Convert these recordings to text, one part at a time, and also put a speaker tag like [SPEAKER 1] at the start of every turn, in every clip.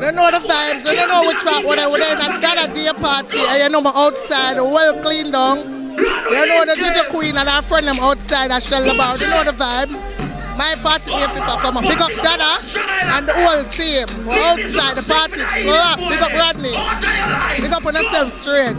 [SPEAKER 1] They know the vibes, they don't know which part where they're in a day party, and you know my outside, well cleaned down. You know the Ginger Queen and her friend them outside at Shell Bar, you know the vibes. My party if I come up. Big up Dada and the whole team. We're outside the party, slap. Big up Rodney. Big up on yourself straight.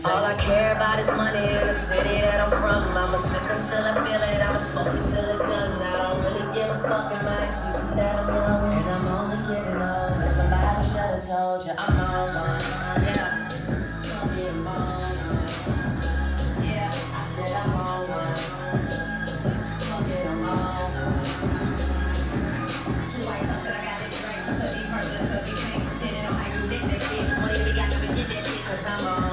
[SPEAKER 2] All I care about is money in the city that I'm from. I'ma sip until I feel it, I'ma smoke until it's done. I don't really give a fuck, and my excuse is that I'm young. And I'm only getting older, somebody should've told you I'm on one. Yeah, don't get on. Yeah, I said I'm on one. Don't get on. Too white up till I got that drink. Could be purple, could be pink. Didn't know how you mix that shit. What if we got to forget that shit? Cause I'm on.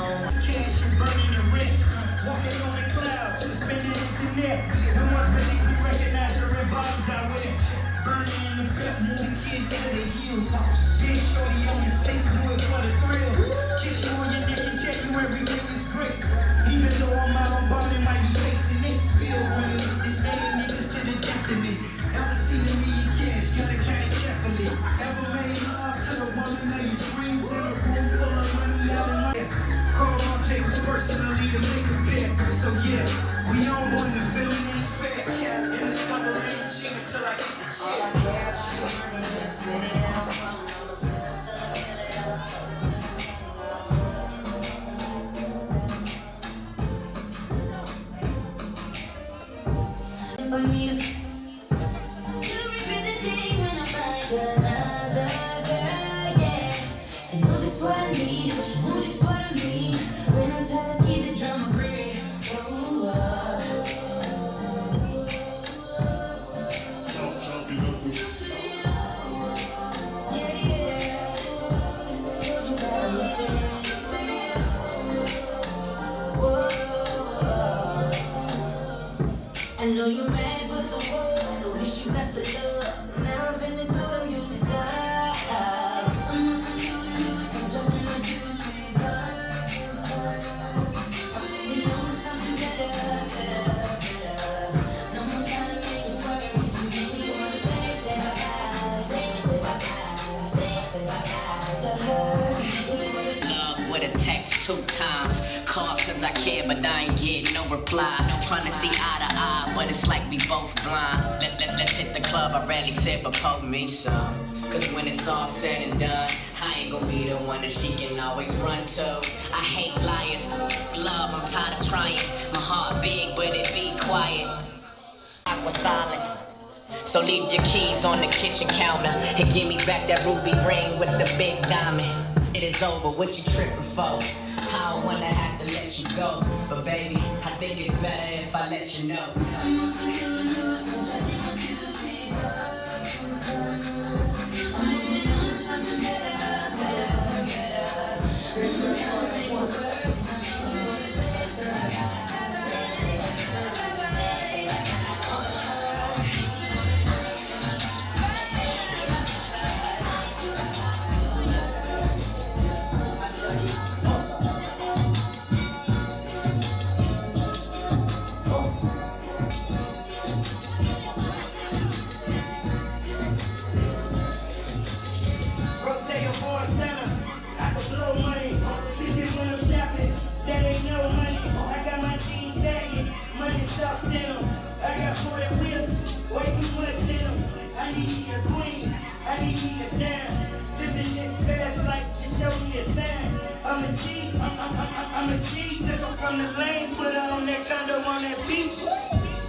[SPEAKER 3] Burning the wrist, walking on the clouds, suspended in the net. No one's really to recognize her red bottoms I wear. Burning in the belt, moving kids out of the heels. Shit, shorty on the sink, do it for the thrill. Kiss you on your neck and tell you everything is great. Even though I'm out on bond and might be facing it, still running the same niggas to the death of me. Ever seen a million cash, gotta count it carefully. Ever made
[SPEAKER 2] you. You repeat the day when I find another girl, yeah. And know just what I need, know just what I mean. When I'm tired, keep it drama free. I know you're mad, but so what? I wish you best of luck. Now I'm finna do the music side. I'm on some new, jumping on juices. You know it's something better. No more trying to make it work. You make me wanna say bye-bye, say bye-bye, say bye-bye to her.
[SPEAKER 4] Love with a text 2 times. Call cause I care, but I ain't get no reply. Trying to see eye to eye, but it's like we both blind. Let's hit the club. I rarely said, but poke me some. Cause when it's all said and done, I ain't gonna be the one that she can always run to. I hate liars. Love, I'm tired of trying. My heart big, but it be quiet. Aqua silence. So leave your keys on the kitchen counter and give me back that ruby ring with the big diamond. It is over, what you tripping for? I don't wanna have to let you go, but baby, I think it's better if I let you know.
[SPEAKER 2] I'm on some new, jumping on juices. I'm moving on to something better. No more trying to make it work. You wanna say bye-bye, say
[SPEAKER 3] I'm a G, took her from the lane, put her on that condo on that beach.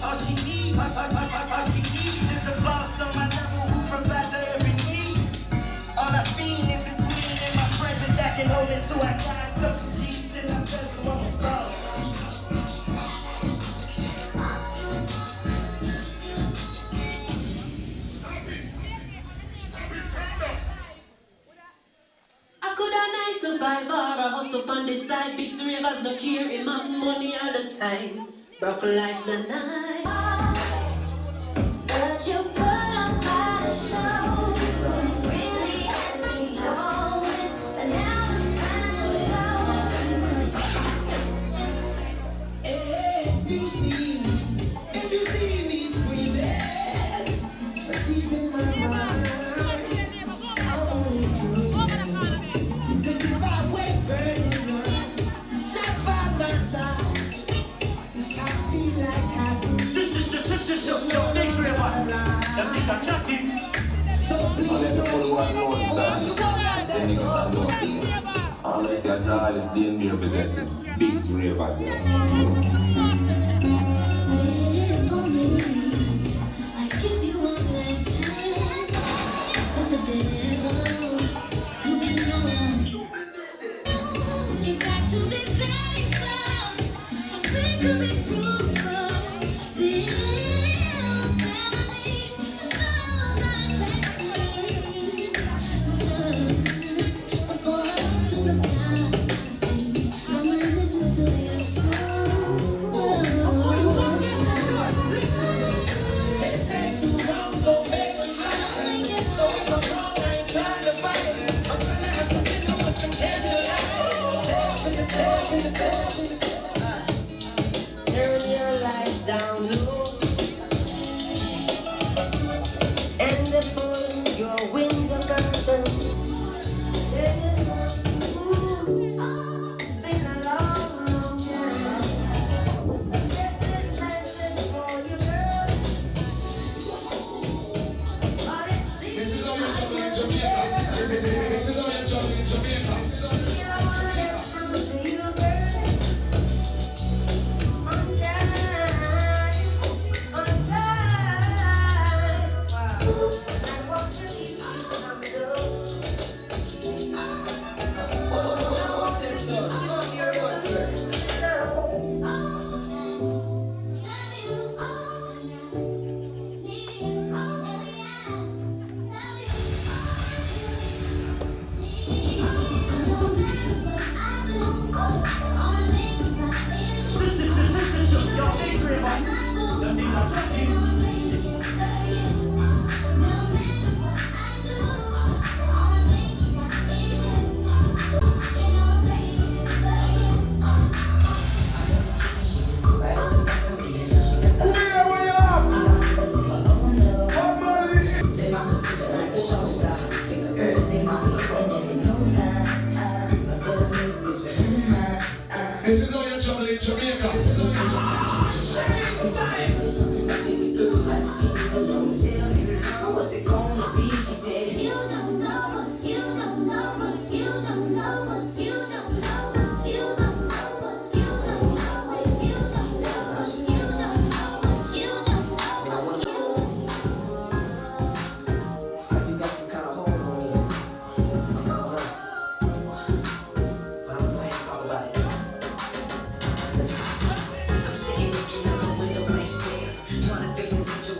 [SPEAKER 3] All she needs is a boss on my level who provides her every need. All I fiend is a queen in my presence, I can hold it till I got a couple G's and I'm just one boss.
[SPEAKER 2] I could a 9 to 5 or a hustle on the side. Big rivers no care, him have money all the time. Broke life the night. But you put on quite a show. Really had me going, but now it's time to go.
[SPEAKER 3] Excuse me, if you see me screaming, but deep in my mind, I want you. Cause if I wait burning up, not by my side, I feel like I
[SPEAKER 5] Yo, make sure you watch. You think I'm chatting?
[SPEAKER 3] so please
[SPEAKER 6] Follow what knows that. Sending it and don't feel. Unless you're Dallas, the representative. Big ravers.
[SPEAKER 2] If only I give you one last chance, but the devil, you can go on. You got to be faithful, so we could be fruitful. Build family, and all God's blessings. So just before I want to reply, I'ma listen to your song.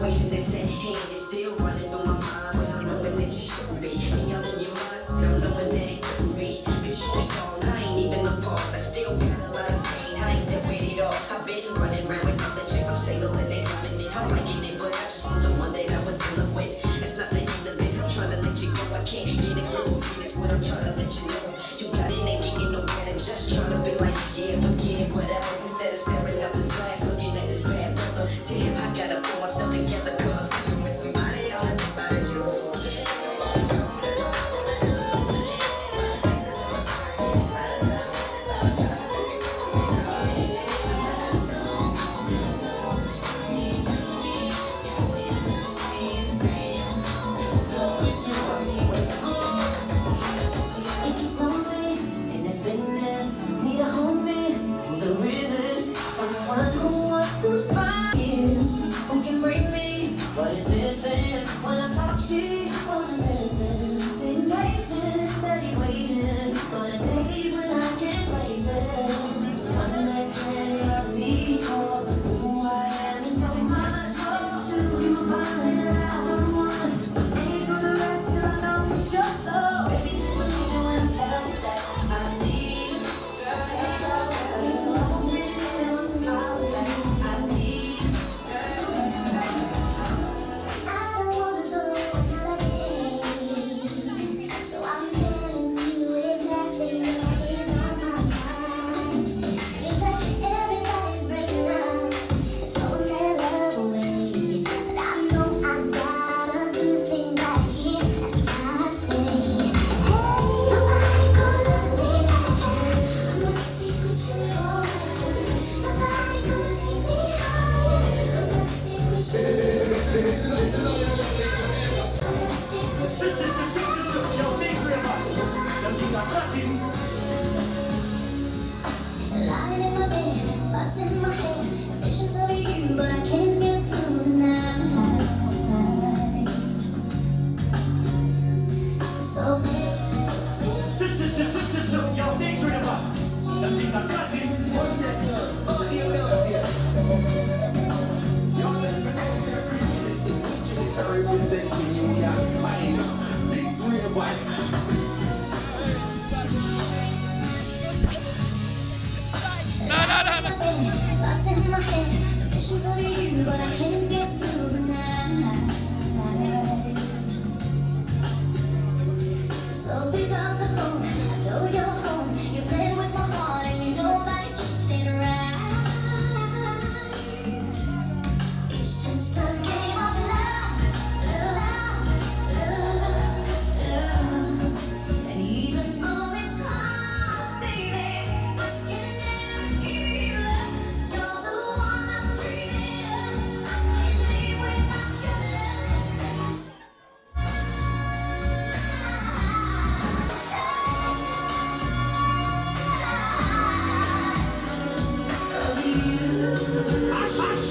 [SPEAKER 4] situation they said, hey, it's still running through my mind. But I'm knowing that you shouldn't be. And you're in your mind, and I'm knowing that it couldn't be. Cause you ain't gone, I ain't even apart. I still got a lot of pain, I ain't that with it all. I've been running around with other chicks, I'm single and they loving it. I'm liking it, but I just want the one that I was in love with. It's not the end of it, I'm trying to let you go. I can't get a grip of it, that's what I'm trying to let you know. You got it, ain't getting no better, just trying to be like, yeah, forget it, whatever. Instead of staring up this glass, looking at this bad brother. Damn, I gotta pull myself together, cause I'm with somebody, all I think about is you.
[SPEAKER 2] It's only in this business. Need a homie who's a realist, someone who wants to find you, who can bring me what is missing. When I talk, she wasn't listening. Sitting patient, steady waiting for the days when I can't place it. One that can love me for who I am and so much more to you. Find that I don't want. Ain't gonna rest till I know for sure. So baby, believe me when I tell you that I need you, girl. So I'm really want to know that I need you, girl. I don't wanna go another day, so I'm telling you exactly what is on my mind. Seems like everybody's breaking up and throwing their love away, but I know I got a good thing right here. That's why I say, hey, nobody's gonna love me back. I must stick with you forever. Nobody's gonna take me higher. I must stick with you.
[SPEAKER 5] Yo, big river. Them things are cracking.
[SPEAKER 2] Lying in my bed, thoughts in my head, visions of you, but I can't get through the night. So
[SPEAKER 5] Yo, big river. Them things are cracking.
[SPEAKER 2] thoughts in my head, visions of you, but I can't get through the night. So pick up the phone, I know you're home. You're playing with my heart, and you know that it just ain't right. It's just a game of love, love. And even though it's hard, baby, I can never give you up. You're the one I'm dreaming of. I can't live without your love.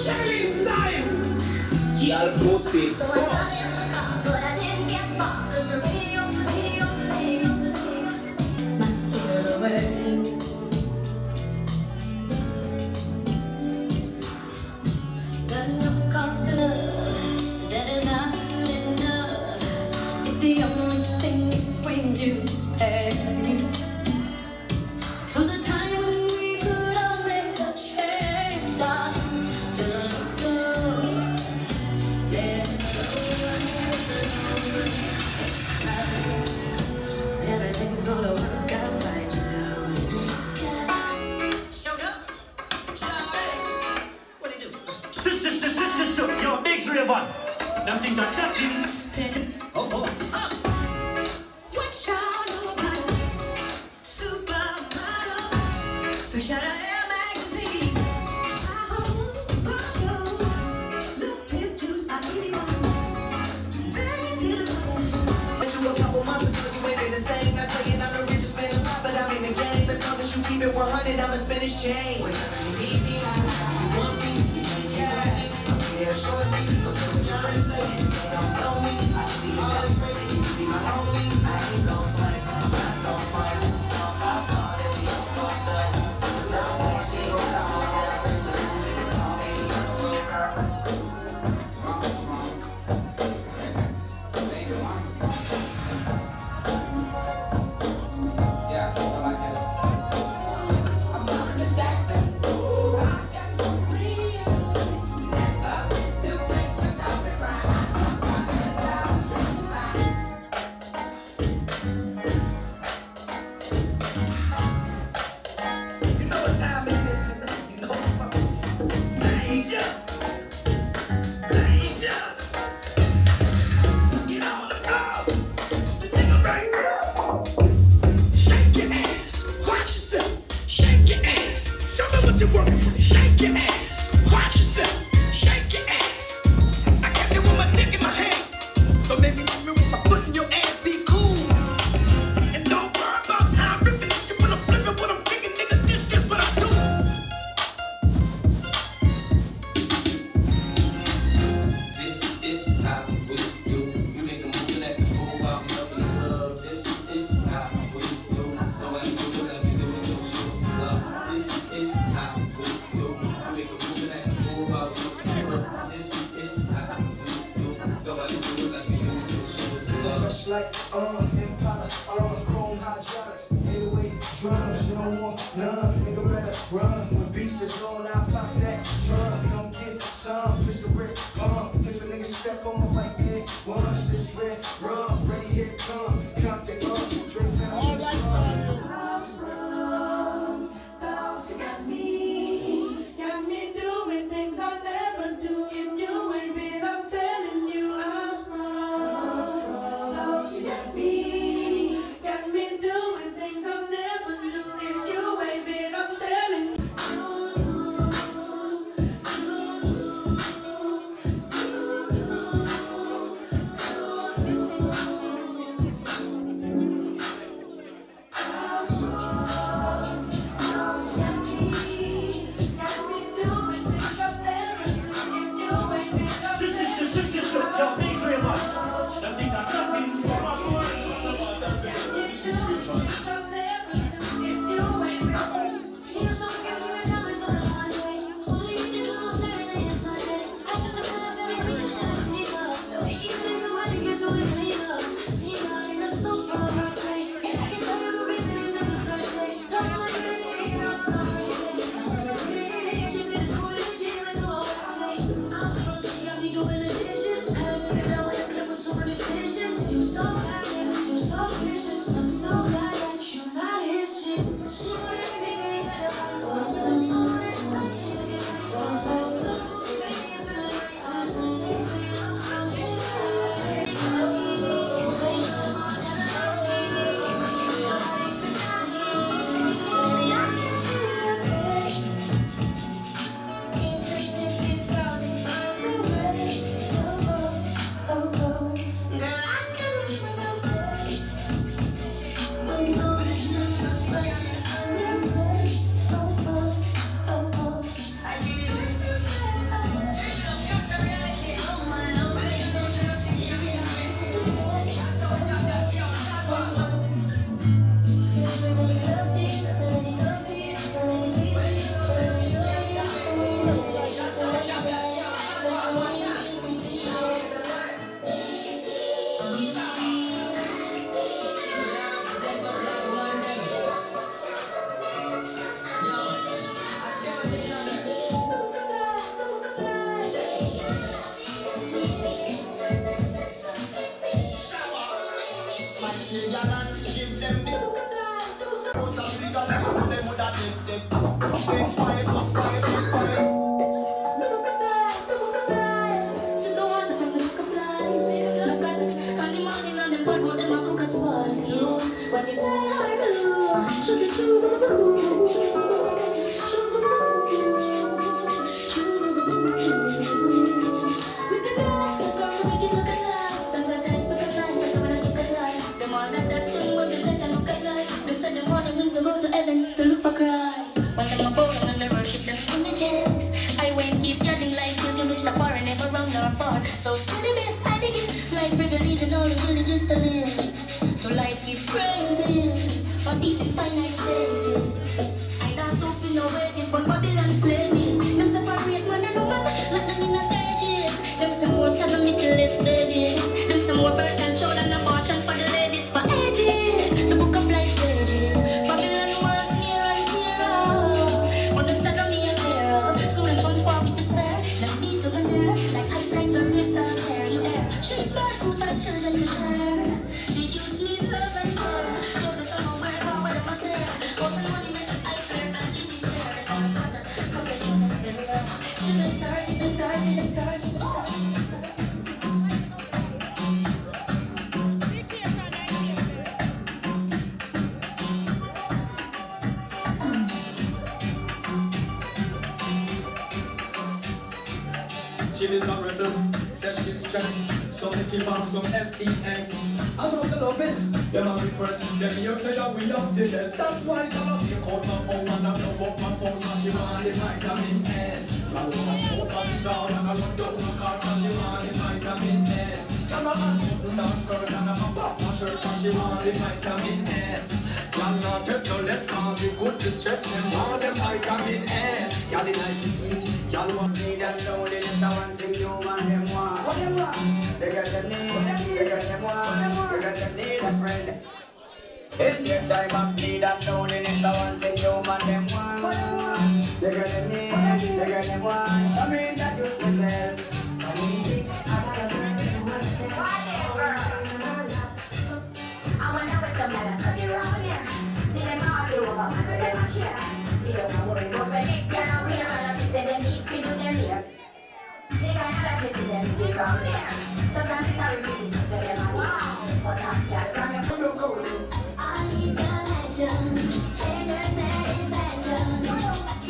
[SPEAKER 5] Shelly style. Y'all pussy.
[SPEAKER 2] So I got in the car, but I didn't get far, 'cause the radio played my tears away. Then up comes the love, that is not enough. If the only thing that brings you is pain. Comes a time when we could all make a change, darling. Just go, let everything's gonna work out right, you know.
[SPEAKER 4] Showed up. Shout it. What it do?
[SPEAKER 5] Yo, big river. Them things are cracking.
[SPEAKER 4] Oh, boy. What y'all know about supermodel? Fresh out of Air magazine. Look, pimp juice, I need it all. Very beautiful.
[SPEAKER 7] Met you a couple months ago, you ain't been the same. Not saying I'm the richest man alive, but I'm in the game. As long as you keep it 100, I'm a Spanish chain. Whenever you need me, you want me, you can't get me. I'm here shortly, look at what you're trying to say. If you don't know me, I can be your best friend, and you can be my homie. I ain't gon' flex, I'm not gon' fight. Don't pop on, let me up, boss up. So the love way, she gon' know that. Call me.
[SPEAKER 3] like Impala, chrome hydraulics, 808 drums, you don't want none, nigga better run. When beef is on, I pop that drum, come get some, pistol grip, if a nigga step on my right head, 1-6 red rum, ready here come, Compton Dre sound
[SPEAKER 1] All right, son.
[SPEAKER 7] You got me doing things I'll never do if you ain't been. I'm telling you, I'm from. You got me doing things I'll never do if you ain't been. I'm telling you.
[SPEAKER 5] Ja, det är så jävla. Jag tittar knappt på vad
[SPEAKER 8] So steady best, I dig it. Like privilege and all the villages to live. To life give praises for these infinite stages. I dance to feel no wages, but body and slaves. Them separate man and woman, like them in a ages. Them some more seven littlest babies. Them some more birth and shoulder and abortion for the ladies for ages. The book of life pages. Babylon was near and nearer. But them said on me a terror. So them come forward with despair. Them need to be there. Like eyesight when we start hair. You air. Trees bar food for the children to share. The youth need love and care. Those are some where how where them a say. Most of the money make them eye flare. But eating there. They can't touch us. Cause they don't just build up. Should have started.
[SPEAKER 3] She is a rebel, says she's stressed, so they give her some SEX. I just love it, them a repress, them here say that we up the best. That's why I stick out my phone and I blow up my phone cause she want the vitamin S. I wanna smoke a cigar and I run down my car cause she want the vitamin S. Come on, put down skirt and I'm pop my shirt cause she want the vitamin S. Y'all not take no less cause it good to stress them want the vitamin S. Y'all did I eat, y'all want me that loneliness, I want to you want them want. What them want? They got them need, they got them want, they got them
[SPEAKER 7] the time of need and loneliness, I want to human them one. They're gonna need, they're gonna want. So me introduce myself. I need it, I got a girl who wants to get
[SPEAKER 8] I wanna know some dollars for the round here. See them argue over man with them a share. See them worry about the next girl we are. She say they need to do them here. They gonna let me see them be round there. Sometimes it's hard to be so them a wow. But that girl from your I need some action, tender satisfaction.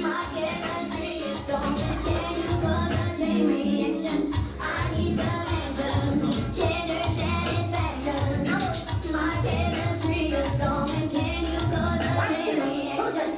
[SPEAKER 8] My chemistry is strong, and can you cause a chain reaction? I need some action, tender satisfaction. My chemistry is strong, and can you cause a chain reaction?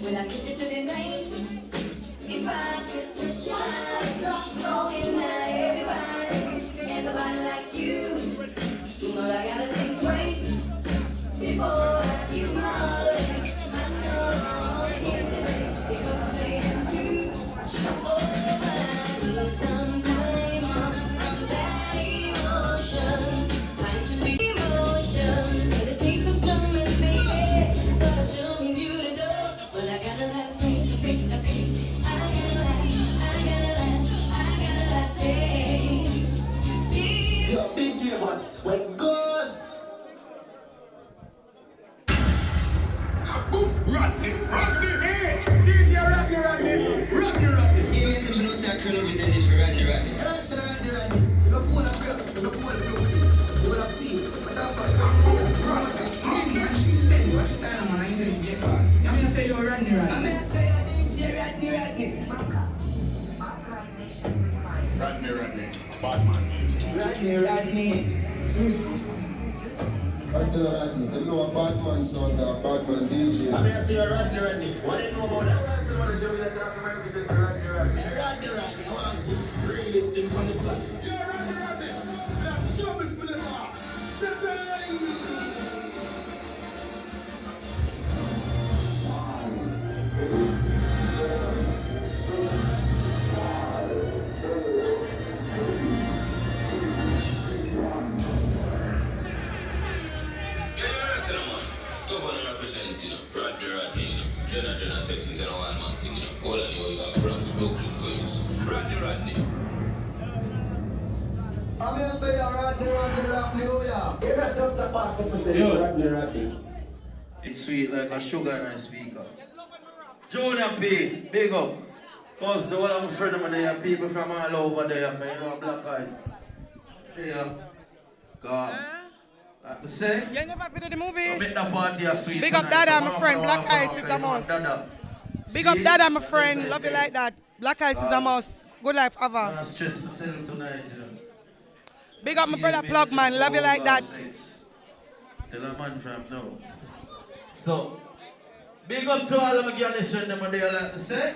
[SPEAKER 8] Will I kiss it to the rain? If I could touch you, knowing that everybody like you. But I gotta think twice before I give my heart. I know it's because I'm saying too much. Oh, but I need some time from that emotion. Time to be emotion. But it takes some stomach, baby. But I'm showing you the door. But I gotta let things fix the fix. I gotta let things.
[SPEAKER 7] Yo, big serious, when goes.
[SPEAKER 3] Boom, Rodney, hey, DJ Rodney.
[SPEAKER 7] You listen to no say I couldn't represent it for Rodney. Yes, Rodney. You got one of girls, you got one of girls, one of teams. But that's why she said, what you say, man, I intend to get past. I'm gonna say you're Rodney. I'm gonna say you're DJ Rodney.
[SPEAKER 3] Rodney, bad man.
[SPEAKER 7] Rodney.
[SPEAKER 9] I say Rodney, they know a bad man sound, a bad man DJ.
[SPEAKER 3] I mean, I say Rodney. What do you know about that? What's the money Jimmy that talk about represent Rodney?
[SPEAKER 7] Rodney, I want to really stick on the clock.
[SPEAKER 3] Yeah, Rodney. That's double for the bar.
[SPEAKER 6] Rodney, Jenna settings and all man thing, all of New York, Bronx, Brooklyn, Queens. Rodney.
[SPEAKER 9] I'm gonna say Rodney, oh yeah.
[SPEAKER 7] Give yourself the fast to say Rodney.
[SPEAKER 5] It's sweet like a sugar and a speaker. Junior P, big up. Cause the one of my friend of there, people from all over there, you know, Black Eyes. Yeah. God. Like I say,
[SPEAKER 1] You never video the movie?
[SPEAKER 5] make the party a sweet.
[SPEAKER 1] Big up Dada, my friend. Black Ice is a must. Big up Dada, my friend. Love you like that. Black Ice is a must. Good life ever.
[SPEAKER 5] I'm stressed myself tonight, you know.
[SPEAKER 1] Big up my brother Plug, man. Love you like that.
[SPEAKER 5] Tell a man from now. So, big up to all of my girls and them they like to say.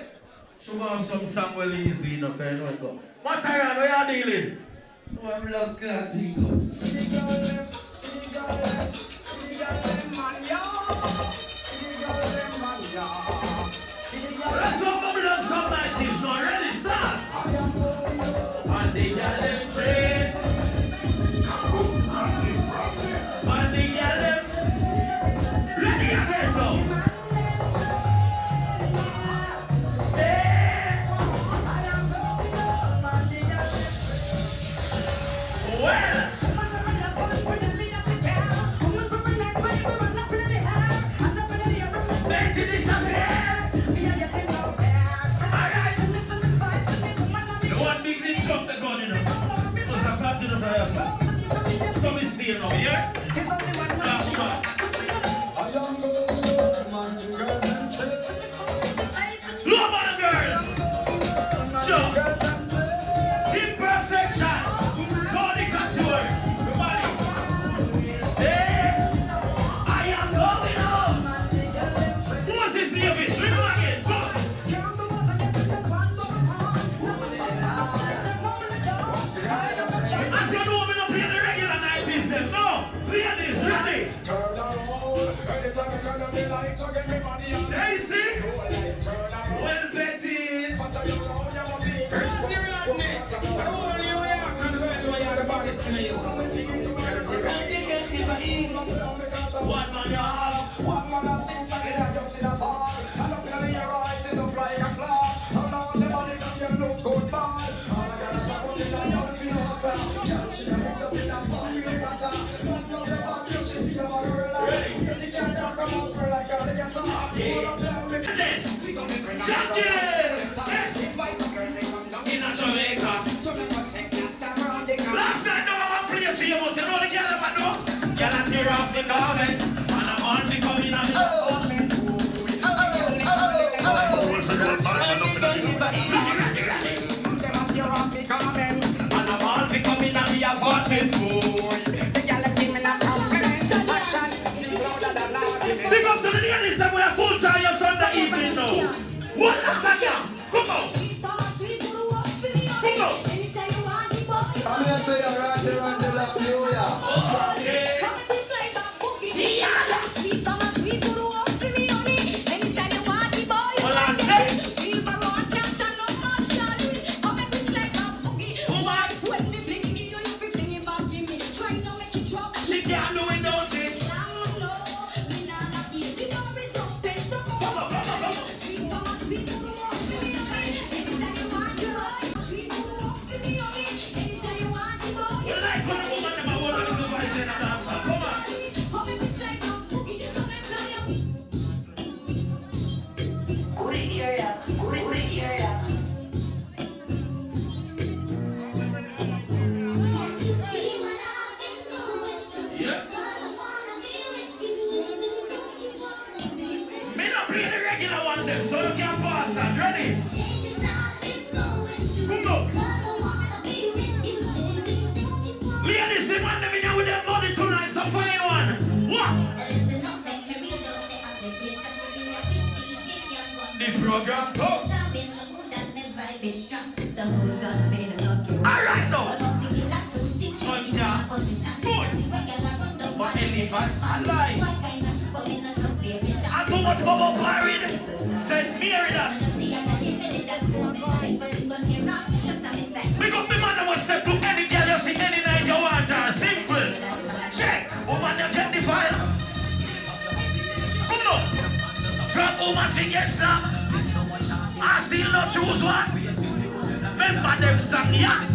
[SPEAKER 5] Show off some song well easy, you know, kind of like go. What time are you dealing? No, I'm love glad to go. Let's go bubble some 90s now. Ready, start. On the gallery train. On the gallery. Ready again, bro. Stay. Well. Back to disappear. Alright. The one big thing shot the gun, you know. Must have come to the fire. Some is still now, yeah? Come on. Love on girls. Sure. Imperfection. Call it couture. Everybody. Stay. I am going home. Moses Davis. Read them again. Go. As you know, I'm going to play the regular Daisy, well betted. One man yard.
[SPEAKER 3] One man since I get just in a bar. And up in your eyes, it look like a flaw. And all the money that you look good bad. All I gotta talk about is that you're in the water. Yeah, she can mix up in that fun, really better. One of the fun, you should feel about her alive. She can't talk about her like a dancer. All of them with the
[SPEAKER 5] In Jamaica. Last night, no one place for you, but you know the girl ever know. Girl and tear off the garments, and I'm on the coming on the apartment. And I'm on the coming on the apartment. Big up to the ladies that we are full time on Sunday evening now. What else I got? Come on. Come on.
[SPEAKER 9] I'm gonna say you're right there on the left, New York.
[SPEAKER 5] Okay. She can't do it, don't it? You like when a woman never hold on to the voice in a dancer. Come on. Yeah. Me not play the regular one them, so you can pass that. Ready? Come on. Ladies, the man them in here with their money tonight, so fine one. What? The program top. Alright now. Sonia. Good. But elephant alive. And too much bubble parried. Said Mary that. Pick up the man that will step to any girl you see any night you want her. Simple. Check. Woman, you get the fire. Come on. Drop woman thing get snapped. I still not choose one. Remember them song, yeah?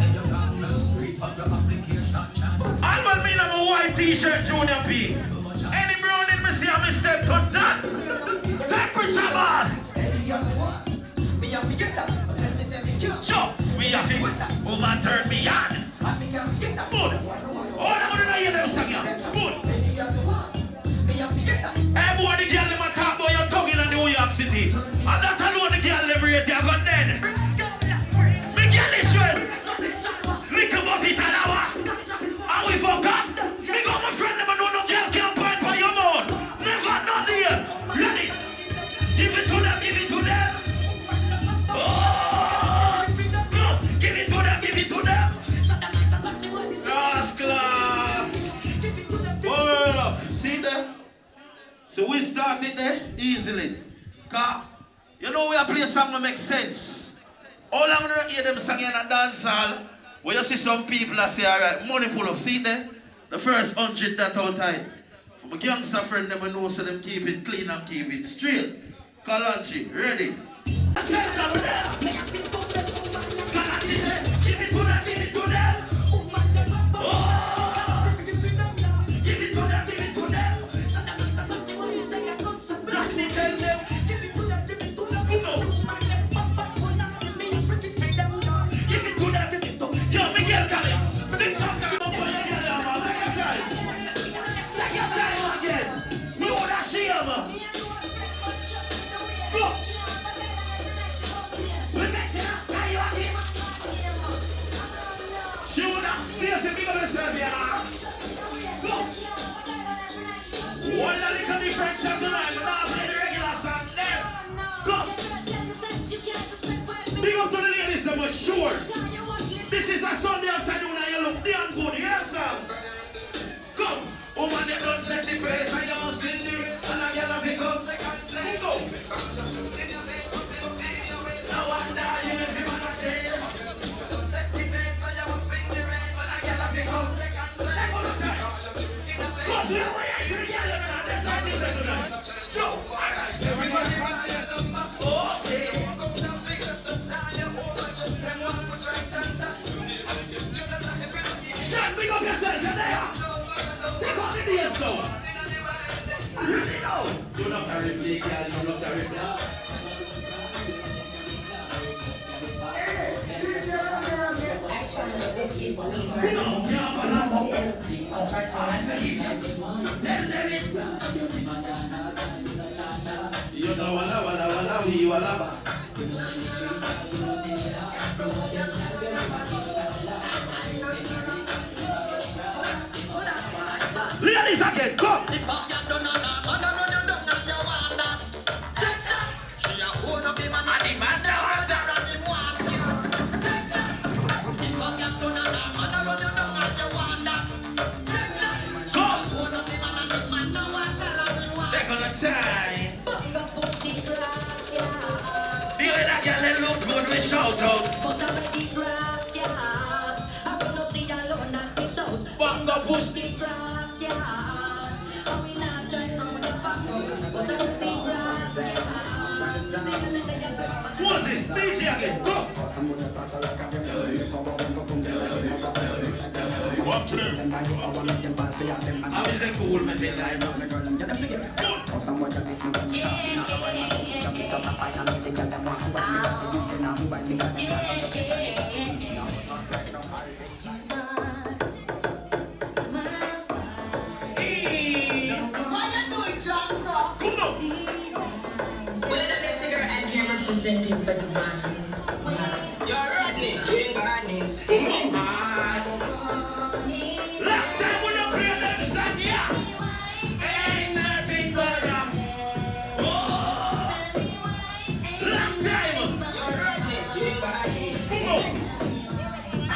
[SPEAKER 5] All but me have a white t-shirt, Junior P. Any brown in me see a mistake to that. Temperature boss. Sure, we have it. Woman turn me on. Good. All I'm gonna hear them song, yeah? Good. Hey boy, the girl them a talk about your tongue in New York City. And that alone the girl them rate you got dead. Me girl is straight. Lick about it an hour. And we fuck off. Me got my friend them and know no girl can't point by your mouth. Never not there. Ready? Give it to them, give it to them. Oh! Go! Give it to them, give it to them. Rascal. Oh, see there? So we started there easily. Cause you know we are playing a song that makes sense. All I'm gonna hear them singing in a dance hall where you see some people that say, alright, money pull up. See there? The first 100 that out time. For my youngster friend, them know so them keep it clean and keep it straight. Kalanchi, ready? Let's over there. Kalanchi say, give it to them, give it to them. Oh! Give it to them, give it to them. Let me tell them. Give it to them, give it to them. Come on. Give it to them, give it to them. Yo, Miguel Collins, sing some song for your girl, man. Take your time. Take your time again. We wanna see him. Go. We mixing up. Are you happy? She wanna stay as a big of a yeah. Go. One little different song tonight. We're not playing the regular song. There. Go. Big up to the ladies, them was sure. This is a Sunday afternoon and you look damn good. You hear some? Come. Woman, they don't set the place and you must in the race. And I get a pick up second place. Ladies again, come! Shout out. Bongo push. What's this? DJ again. Go. One, two. I'm just cool, man.
[SPEAKER 2] Representing the man.
[SPEAKER 4] You're Rodney, you ain't badness.
[SPEAKER 5] Come on, man. Long time we don't play them song, yeah. Ain't nothing but oh. Long time.
[SPEAKER 4] You're Rodney, you ain't badness.
[SPEAKER 5] Come on. I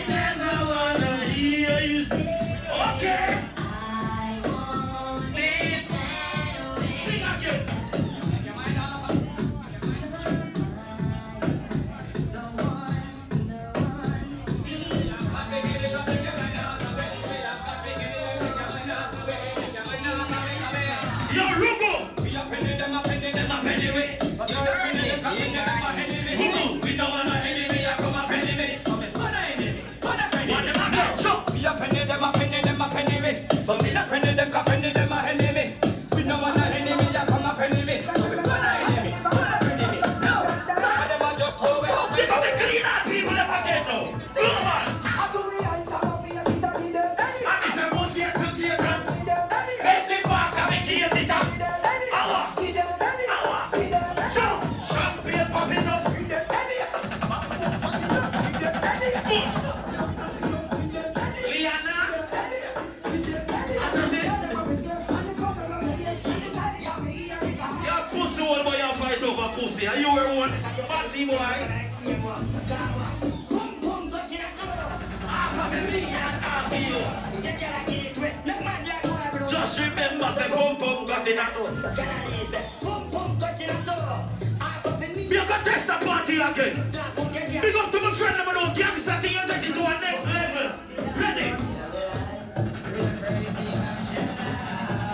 [SPEAKER 5] never wanna hear you sing. Okay. Sing again.
[SPEAKER 3] But we not friendly, them can friendly, them a enemy. We no want a enemy, ya come a friendly me. So we want a enemy, want a friendly me. No, them a just go away.
[SPEAKER 5] Because we clean out people never get no. Go on. And it's a good year to see it. Make the back and make the it up. Hour. So, champagne popping up. Liana. Pussy old boy, you fight over pussy. Are you a one? Batty boy. Half of me and half of you. Just remember, say pum pum got in a toe. We are gonna test the party again. Big up to my friend, I'm gonna gangster thing and take it to our next level. Ready?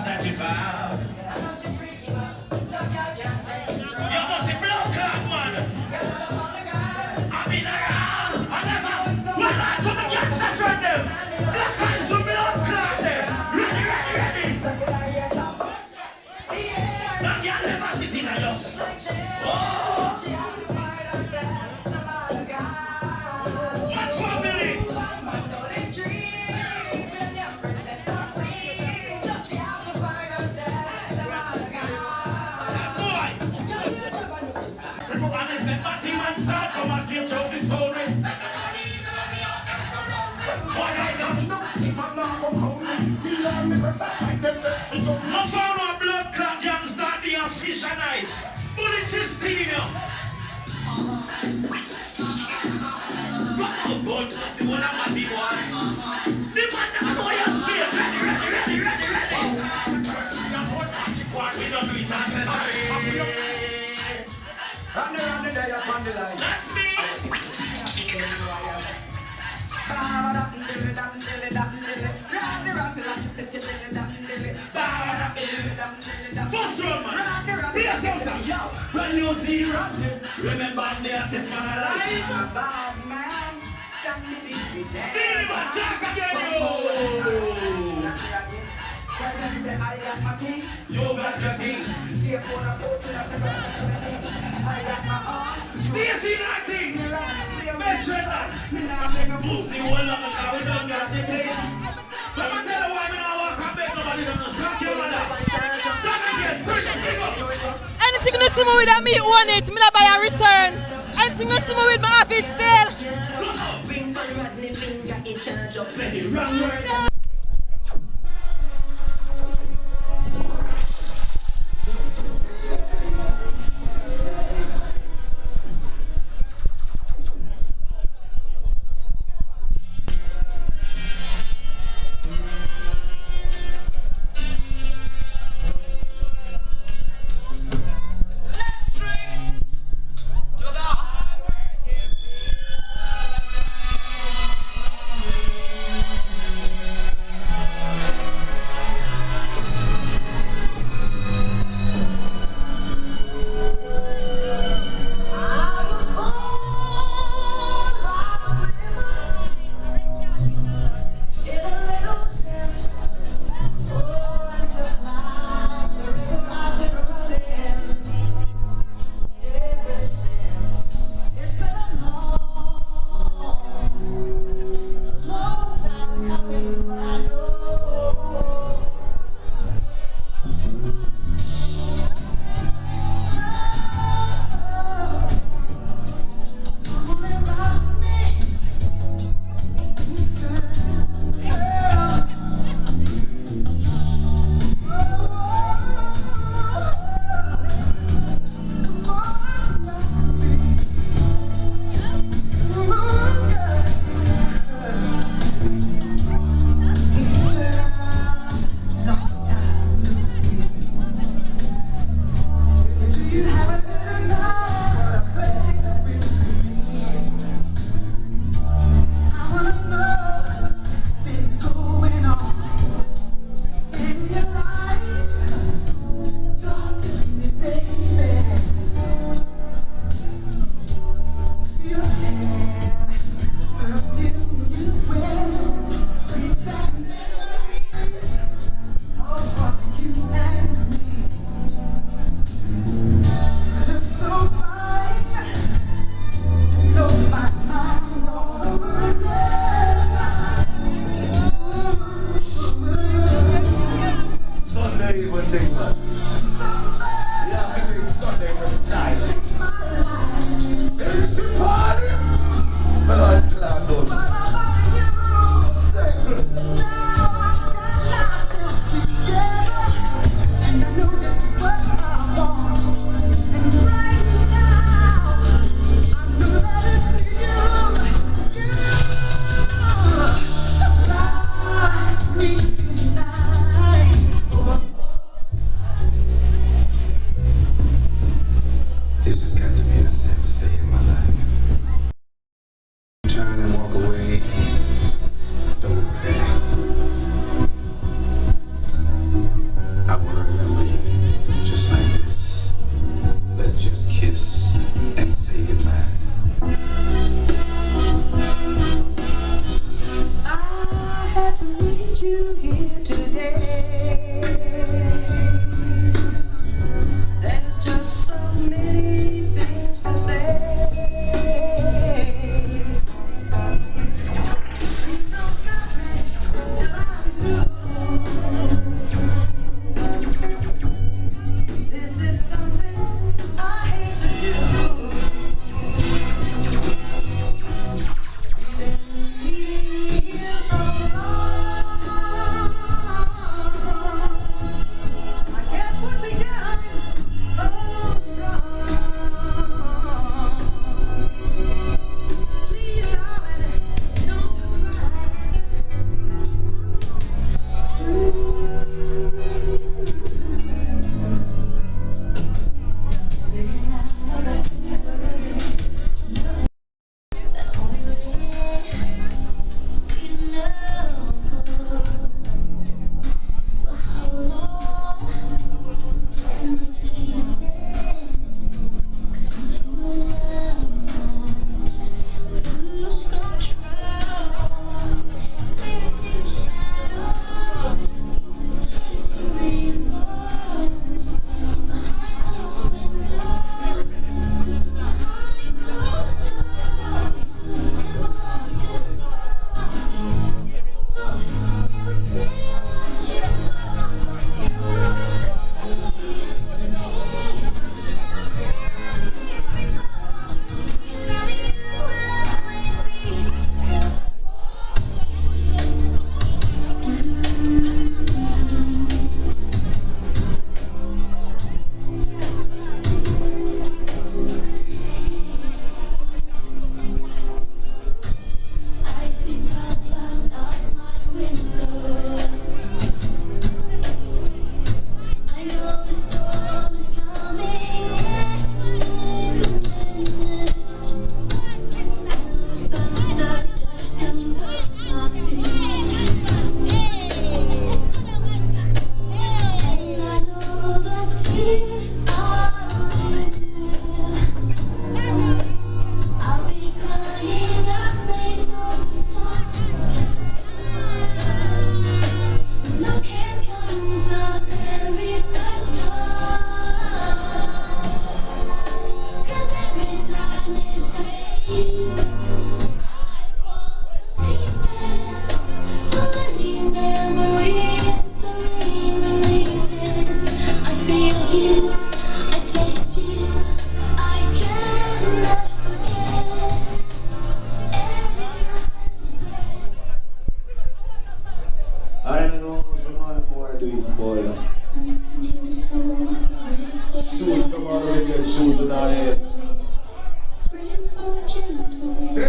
[SPEAKER 5] 95. You must be blood clot, man. I've been around. I never. Well, I come and get such on them. Black guys who blood clot them. Ready. That girl never sit in a house. Oh. What family? No found no blood clot gangster the official night. Bullets is stealing. But see what I'm at the one. The man that know you're straight. Ready. We don't do it necessary.
[SPEAKER 3] me there upon the line.
[SPEAKER 5] That's me. First one, man. Be yourself, sir. When you see Rodney, remember the artist man alive.
[SPEAKER 3] Bad man, stand me be there.
[SPEAKER 5] Be talk again, yo.
[SPEAKER 3] Tell them say I got my things.
[SPEAKER 5] You got your things.
[SPEAKER 3] Therefore I post it up and I got my own.
[SPEAKER 5] Stay see that things. Best friend, man.
[SPEAKER 3] Me now make a
[SPEAKER 5] Pussy one of the car, we don't got the things. Let me tell you why me now walk and beg nobody to know. Suck your mother. Suck again, bring the big up.
[SPEAKER 10] Anything you see me with that me own it, me not buy a return. Anything you see me with me have it still.
[SPEAKER 2] Bring my Rodney finger in charge of
[SPEAKER 5] Say the wrong word.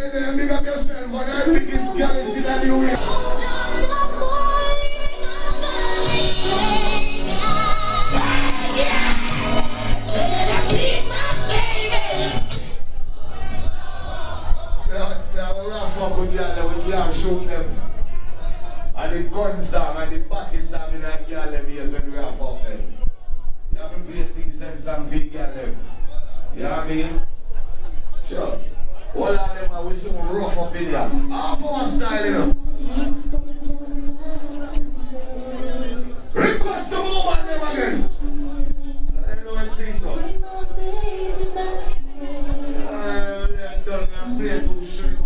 [SPEAKER 9] then big up yourself. One of the biggest girls in the new year. Fuck with y'all when y'all shoot them. And the gun song and the party song in that y'all them years when we are fuck them. You haven't played decent song for y'all them. You know what I mean? Sure. All of them are with some rough up in here. Half our style, you know. Request the movement them again. I know what thing though. I'm done and play too sure.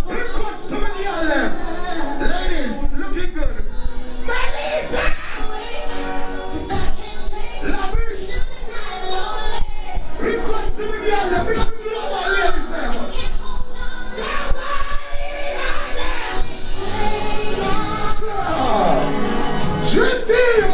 [SPEAKER 9] Request to the girl, ladies, looking good. Ladies, lavish. Request to the girl, bring up to the ladies there. Dream team.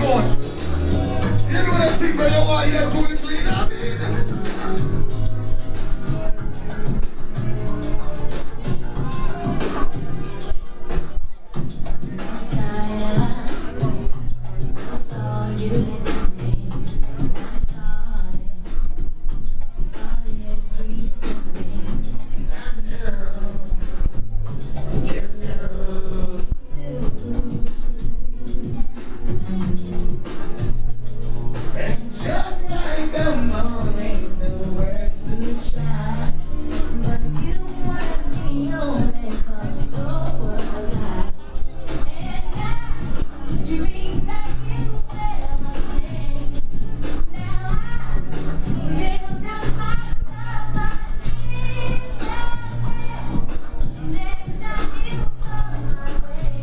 [SPEAKER 9] court. You know that thing where you want your tooth clean, I mean. Just like the morning, the words to shine. But you want me only 'cause your world high. And I dream that you ever came. Now I build up my love, next time you come my way.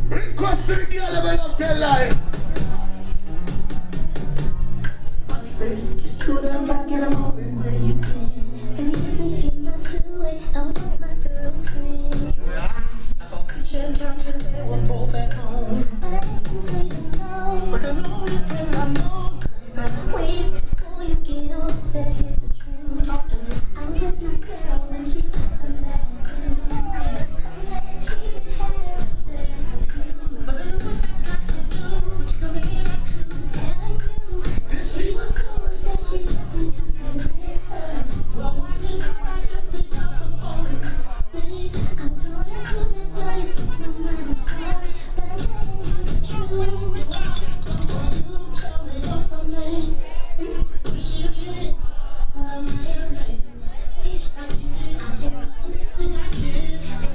[SPEAKER 9] Request to the girl level of their life. Just throw them back in the moment where you can.
[SPEAKER 8] Baby, thinking my two-way, I was with my girlfriend.
[SPEAKER 3] I thought the chance on you, they were both at home.
[SPEAKER 8] But I didn't say no.
[SPEAKER 3] But the only things I know.
[SPEAKER 8] Wait before you get upset, here's the truth. I was with my girl when she got some bad news. I'm glad she didn't have her upset and confused.
[SPEAKER 3] But there was a got to do, what you coming in at two.
[SPEAKER 8] Telling you that she was so upset she asked me to stay with her.
[SPEAKER 3] Well, why didn't I just pick up the phone and call me?
[SPEAKER 8] I'm sorry I couldn't tell you something, I'm sorry, but I'm telling you the truth.
[SPEAKER 3] You want somebody who tell me your some name. She did it. I'm his name. I kids.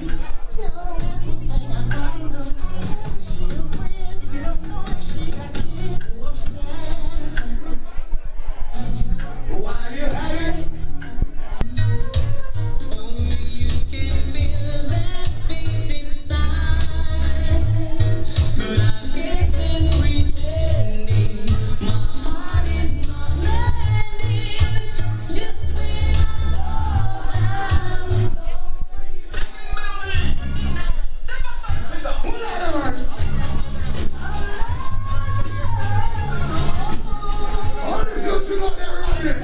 [SPEAKER 8] So,
[SPEAKER 3] Everything I gotta know. She a friend. You don't know that she got kids upstairs.
[SPEAKER 9] While you're at it,
[SPEAKER 3] Only you can feel that space inside. But I guess in pretending my heart is not landing. Just when I fall down.
[SPEAKER 9] pull out the man. All the future got them running.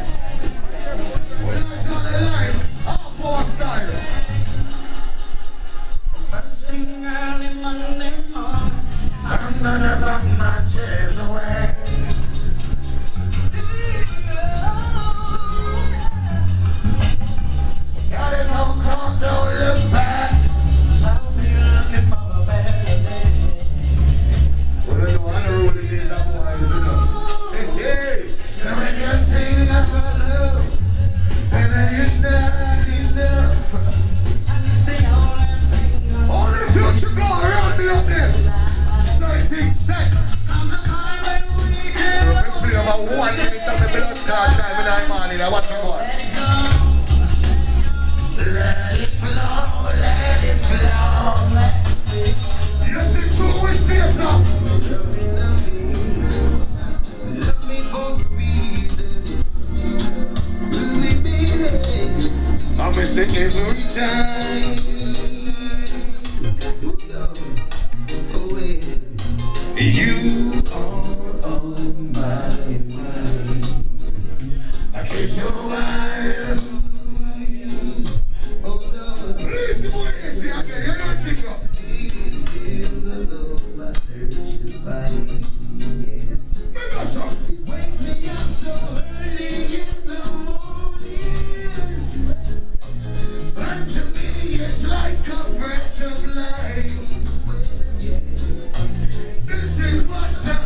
[SPEAKER 9] When I draw the line, half our style.
[SPEAKER 3] First thing early Monday morning,
[SPEAKER 9] I'm gonna pack my chairs away. Got it on cross, don't look back.
[SPEAKER 3] I'll be looking for a better day.
[SPEAKER 9] Well, I know I know what it is, I'm wise, you know. Hey, hey, cause when you're taking up for love, and then you're not enough.
[SPEAKER 3] And it's the only thing I
[SPEAKER 9] All the future go around me up this. Sighting set.
[SPEAKER 3] comes a time when we
[SPEAKER 9] We
[SPEAKER 3] can
[SPEAKER 9] play about 1 minute of the blood clot time in the morning. I watch you go.
[SPEAKER 3] let it go.
[SPEAKER 9] Let it flow, let it flow. You see true with space up.
[SPEAKER 3] Love me for a reason. Really, baby.
[SPEAKER 9] I'm missing every time. You are on my mind. I kiss your wild. Listen, boy, listen again. You're not chicken. Make us up.
[SPEAKER 3] Wakes me up so early in the morning.
[SPEAKER 9] And to me, it's like a breath of life. This is what I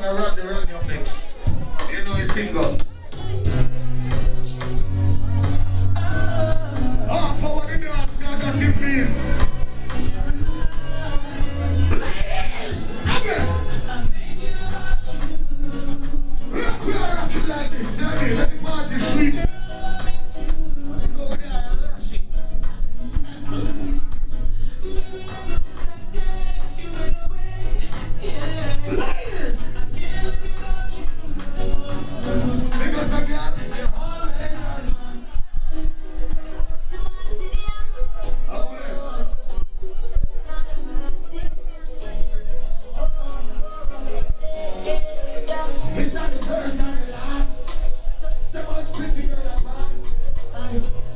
[SPEAKER 9] on the run your mix. You know his thing go. Oh, for what you know, I'm saying that you mean. Ladies, rock, we are rocking like this, you know what I mean? Let the party sweet. Go there and rush it. Ladies! Because again, you're always on. It's not the first and the last. Someone pretty girl that pass.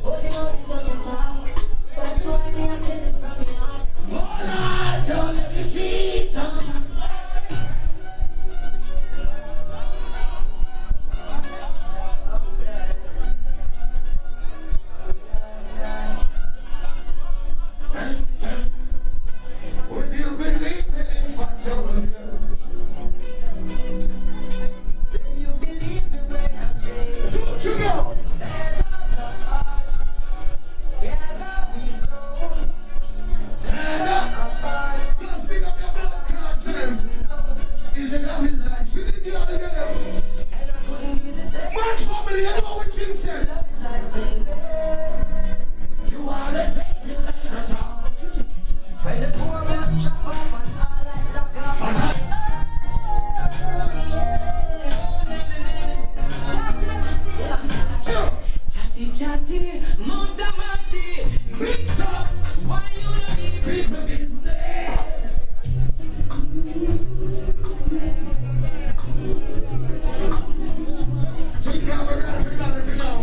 [SPEAKER 8] Holding on to such a task. That's why me I say this from your heart.
[SPEAKER 9] Oh Lord, don't let me cheat on you. Would you believe me if I told you?
[SPEAKER 2] Will you believe me when I say
[SPEAKER 9] Don't you know?
[SPEAKER 2] there's other heart? Together we grow.
[SPEAKER 9] Stand up.
[SPEAKER 2] Apart.
[SPEAKER 9] Let's pick up your blood clots, man. Is it love his life? Should it be all there?
[SPEAKER 2] And I couldn't be the same.
[SPEAKER 9] Man, family, you know what Jim said?
[SPEAKER 2] Love is like saying,
[SPEAKER 9] You are the safety line at all.
[SPEAKER 2] when the poor man's chop off and all like lock off.
[SPEAKER 9] Sure.
[SPEAKER 7] Chatty, Montamasi, mix up. Why you don't need
[SPEAKER 9] People business. Check out the graphic now.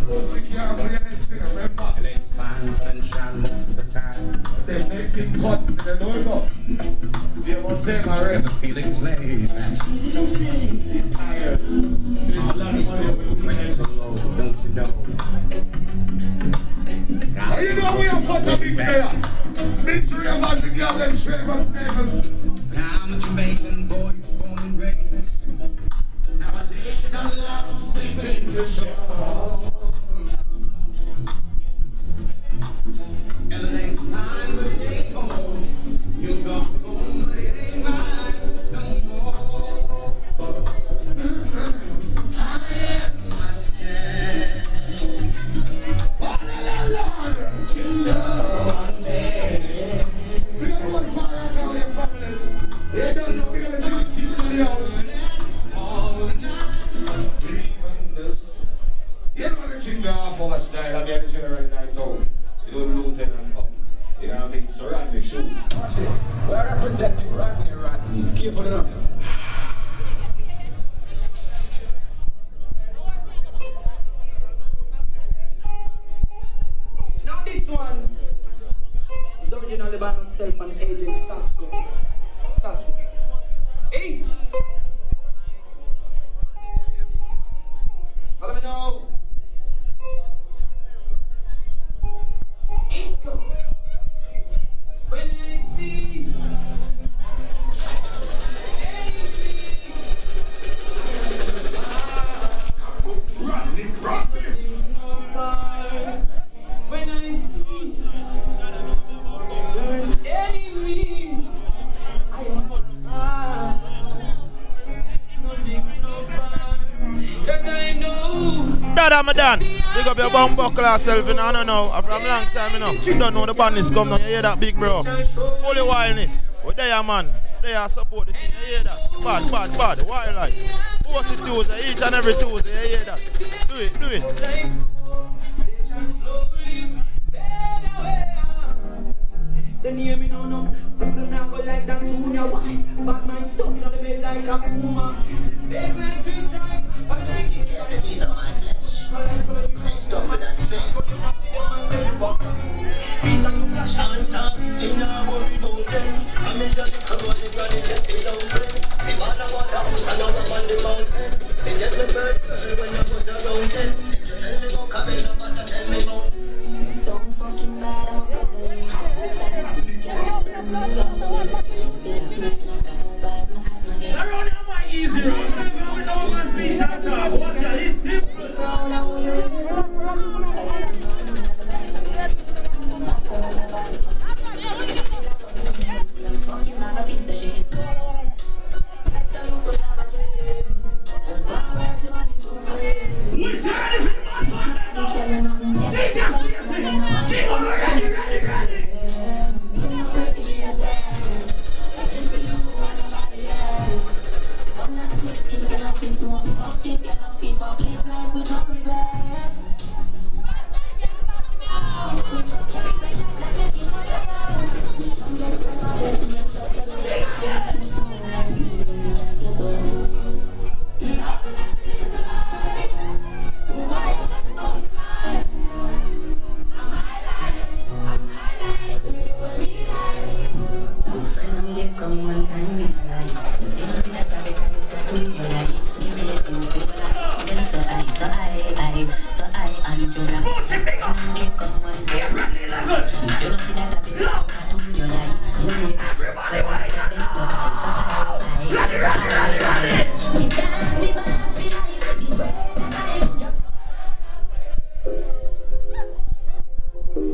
[SPEAKER 9] Oh, sick, yeah, but you're next thing, remember?
[SPEAKER 11] Expansion the time.
[SPEAKER 9] They say keep cut, and they don't go. You must say my
[SPEAKER 11] And the
[SPEAKER 9] rest.
[SPEAKER 11] feelings lay back.
[SPEAKER 9] Tired. You need a lot of money over
[SPEAKER 11] Bring
[SPEAKER 9] the
[SPEAKER 11] so low, don't you know?
[SPEAKER 9] Oh, you know we have got a big there. Big three of us, the girl, them neighbors.
[SPEAKER 11] I'm a Jamaican boy, born and raised. Nowadays I'm lost, waiting to show. LA's mine, but it ain't home. You got home, but it ain't mine no more. I am myself. You know I'm there.
[SPEAKER 9] We got one fire now, your family. They don't know we got a chance in the house.
[SPEAKER 11] All night,
[SPEAKER 9] Even this. You know the chinga half of a style and the general night out. You know the lieutenant up. You know what I mean? So Rodney shoot.
[SPEAKER 12] Watch this. We're representing Rodney. Careful enough. Now this one is originally by myself and Agent Sasko. Sassy. Ace. Follow me now. Ace. When I see
[SPEAKER 9] Rodney.
[SPEAKER 7] when I see turn enemy, I am no big no bar, 'cause I know.
[SPEAKER 5] Brother, Madan, big up your bum buckle yourself, you know, I don't know. From a long time, you know. You don't know the badness come now, you hear that, big bro? Fully wildness. But they are, man. They are support the thing, you hear that? Bad, wildlife. Post it Tuesday, each and every Tuesday, you hear that? Do it.
[SPEAKER 7] Then hear me no. Them now go like that junior. Why? Bad mind stuck in the bed like a Kuma. Big like trees drive. But then I kick it to eat on my flesh. I stumble that thing. Peter, you flash and stand. You know worry about them. I'm in the come on the granny set it down friend. The man I want a house and I'm up on the mountain. They get the first girl when I was around 10. If you tell me about coming, no matter tell me about.
[SPEAKER 8] So fucking bad, I'm a brother.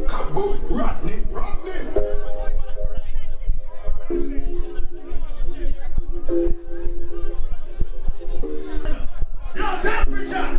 [SPEAKER 11] Kaboom, Rodney, Rodney.
[SPEAKER 5] Yo, temperature.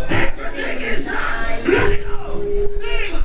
[SPEAKER 5] Everything is nice. Ready now. Sing.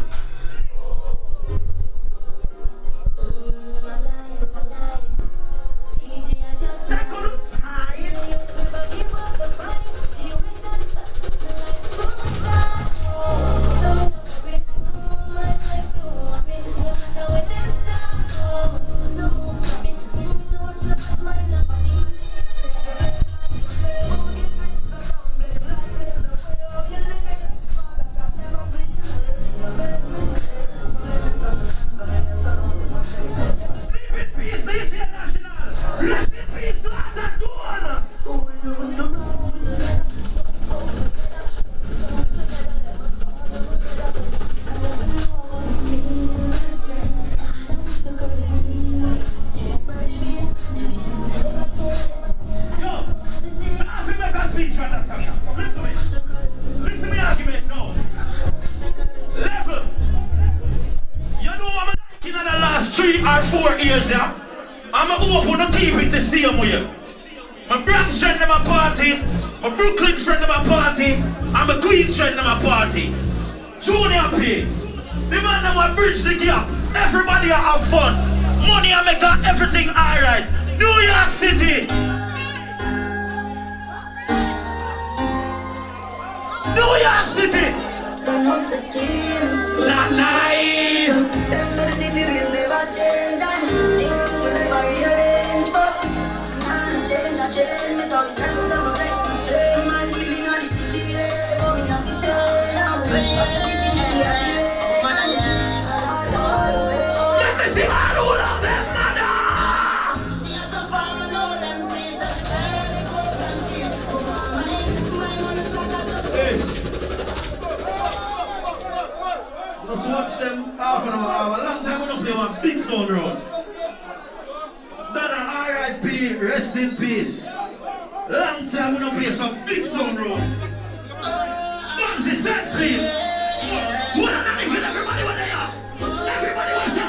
[SPEAKER 5] Sleep in peace, the international. Rest in peace, Lata Tuana. Yo, I feel make a speech for that song. Listen to me. Listen to me argument now. Level. You know what I'm like in the last 3 or 4 years, yeah? I'm open to keep it the same way. My Bronx friend in my party, my Brooklyn friend in my party, and my Queens friend in my party. Junior P. The man that will bridge the gap. Everybody have fun. Money I make everything alright. New York City. New York City.
[SPEAKER 7] Turn up the scheme.
[SPEAKER 5] Not nice.
[SPEAKER 7] Them say the city will never change and things will never rearrange. But man, change, me talk sense and my next to straight. Man, living on the city, yeah. But me have to say now.
[SPEAKER 5] Let me see all of them, mother.
[SPEAKER 7] She has a farm and all them seeds and fairly clothes and keep my money
[SPEAKER 5] Yes. Just watch them half an hour. A long time we don't play one big sound road. Donna R.I.P. Rest in peace. Long time we don't play some big sound road. What's the sense for you? What am I living everybody when they are? Everybody was saying,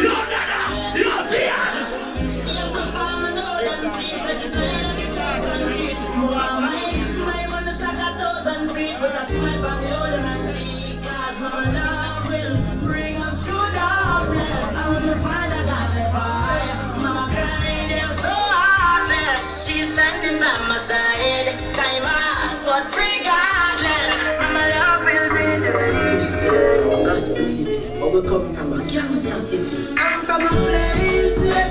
[SPEAKER 5] yo Dada, yo Tiana.
[SPEAKER 7] She has a farm and all them seeds and she played on guitar and read. My money stack 1,000 feet with a smile on the old man cheek. Cause no love will bring us through darkness. I want to find a godly fire. Mama crying, they're so heartless. She's standing by my side. Time out, but regardless, Mama love will be there. Gospel city, but we come from a gangster city. I'm from a place where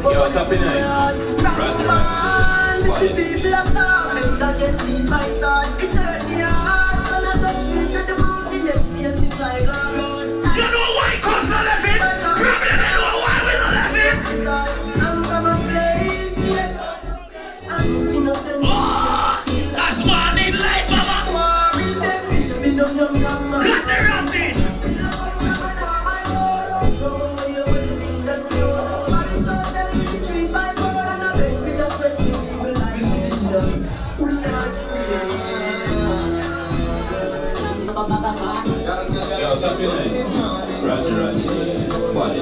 [SPEAKER 6] Yo, top in nice.
[SPEAKER 7] people are starving to get me by side. It hurt me hard when I touch me to the mountain. Next year, me fly go road.
[SPEAKER 5] You know why cause not left it? Probably they know why we not left it.
[SPEAKER 7] I'm from a place where I'm innocent.
[SPEAKER 5] Oh, that's morning light, mama.
[SPEAKER 7] Quarrel them, baby, don't you come on.
[SPEAKER 5] Got the ratty.
[SPEAKER 6] Yo, top in nice. Rodney. Quality.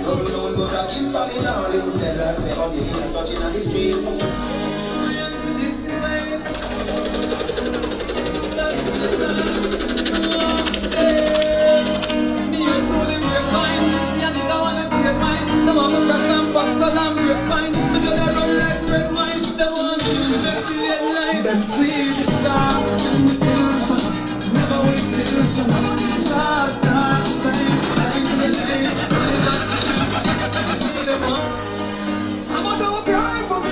[SPEAKER 7] Goes a kiss for me now, little tell her, say, oh, you ain't touching on the street.
[SPEAKER 12] Them sweet star, never wasted illusion. Stars, stars, shine, I believe. I'm gonna cry for me.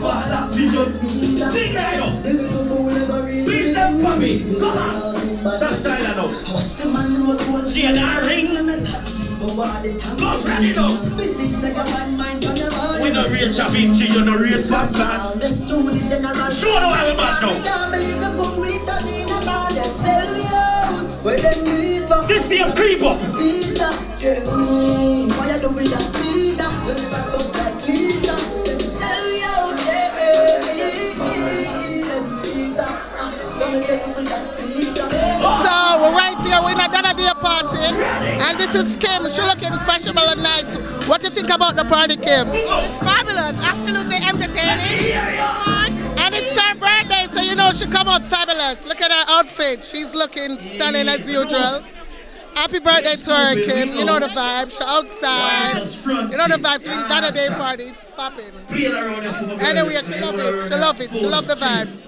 [SPEAKER 5] Father, vision. Sing that yo. Please them for me. Come on. Just style it out. Jada ring. Come ready now. We don't reach a victory, you don't reach a plan. Show the way back now. This damn creep up.
[SPEAKER 1] So we're right here, we're in a Dada Day party, and this is Kim. She's looking fashionable and nice. What do you think about the party, Kim?
[SPEAKER 13] It's fabulous, absolutely entertaining.
[SPEAKER 1] And it's her birthday, so you know she come out fabulous. Look at her outfit. She's looking stunning as usual. Happy birthday to her, Kim. You know the vibes. She's outside. You know the vibes. We're in Dada Day party. It's popping. Anyway, she love it. She love it. She love the vibes.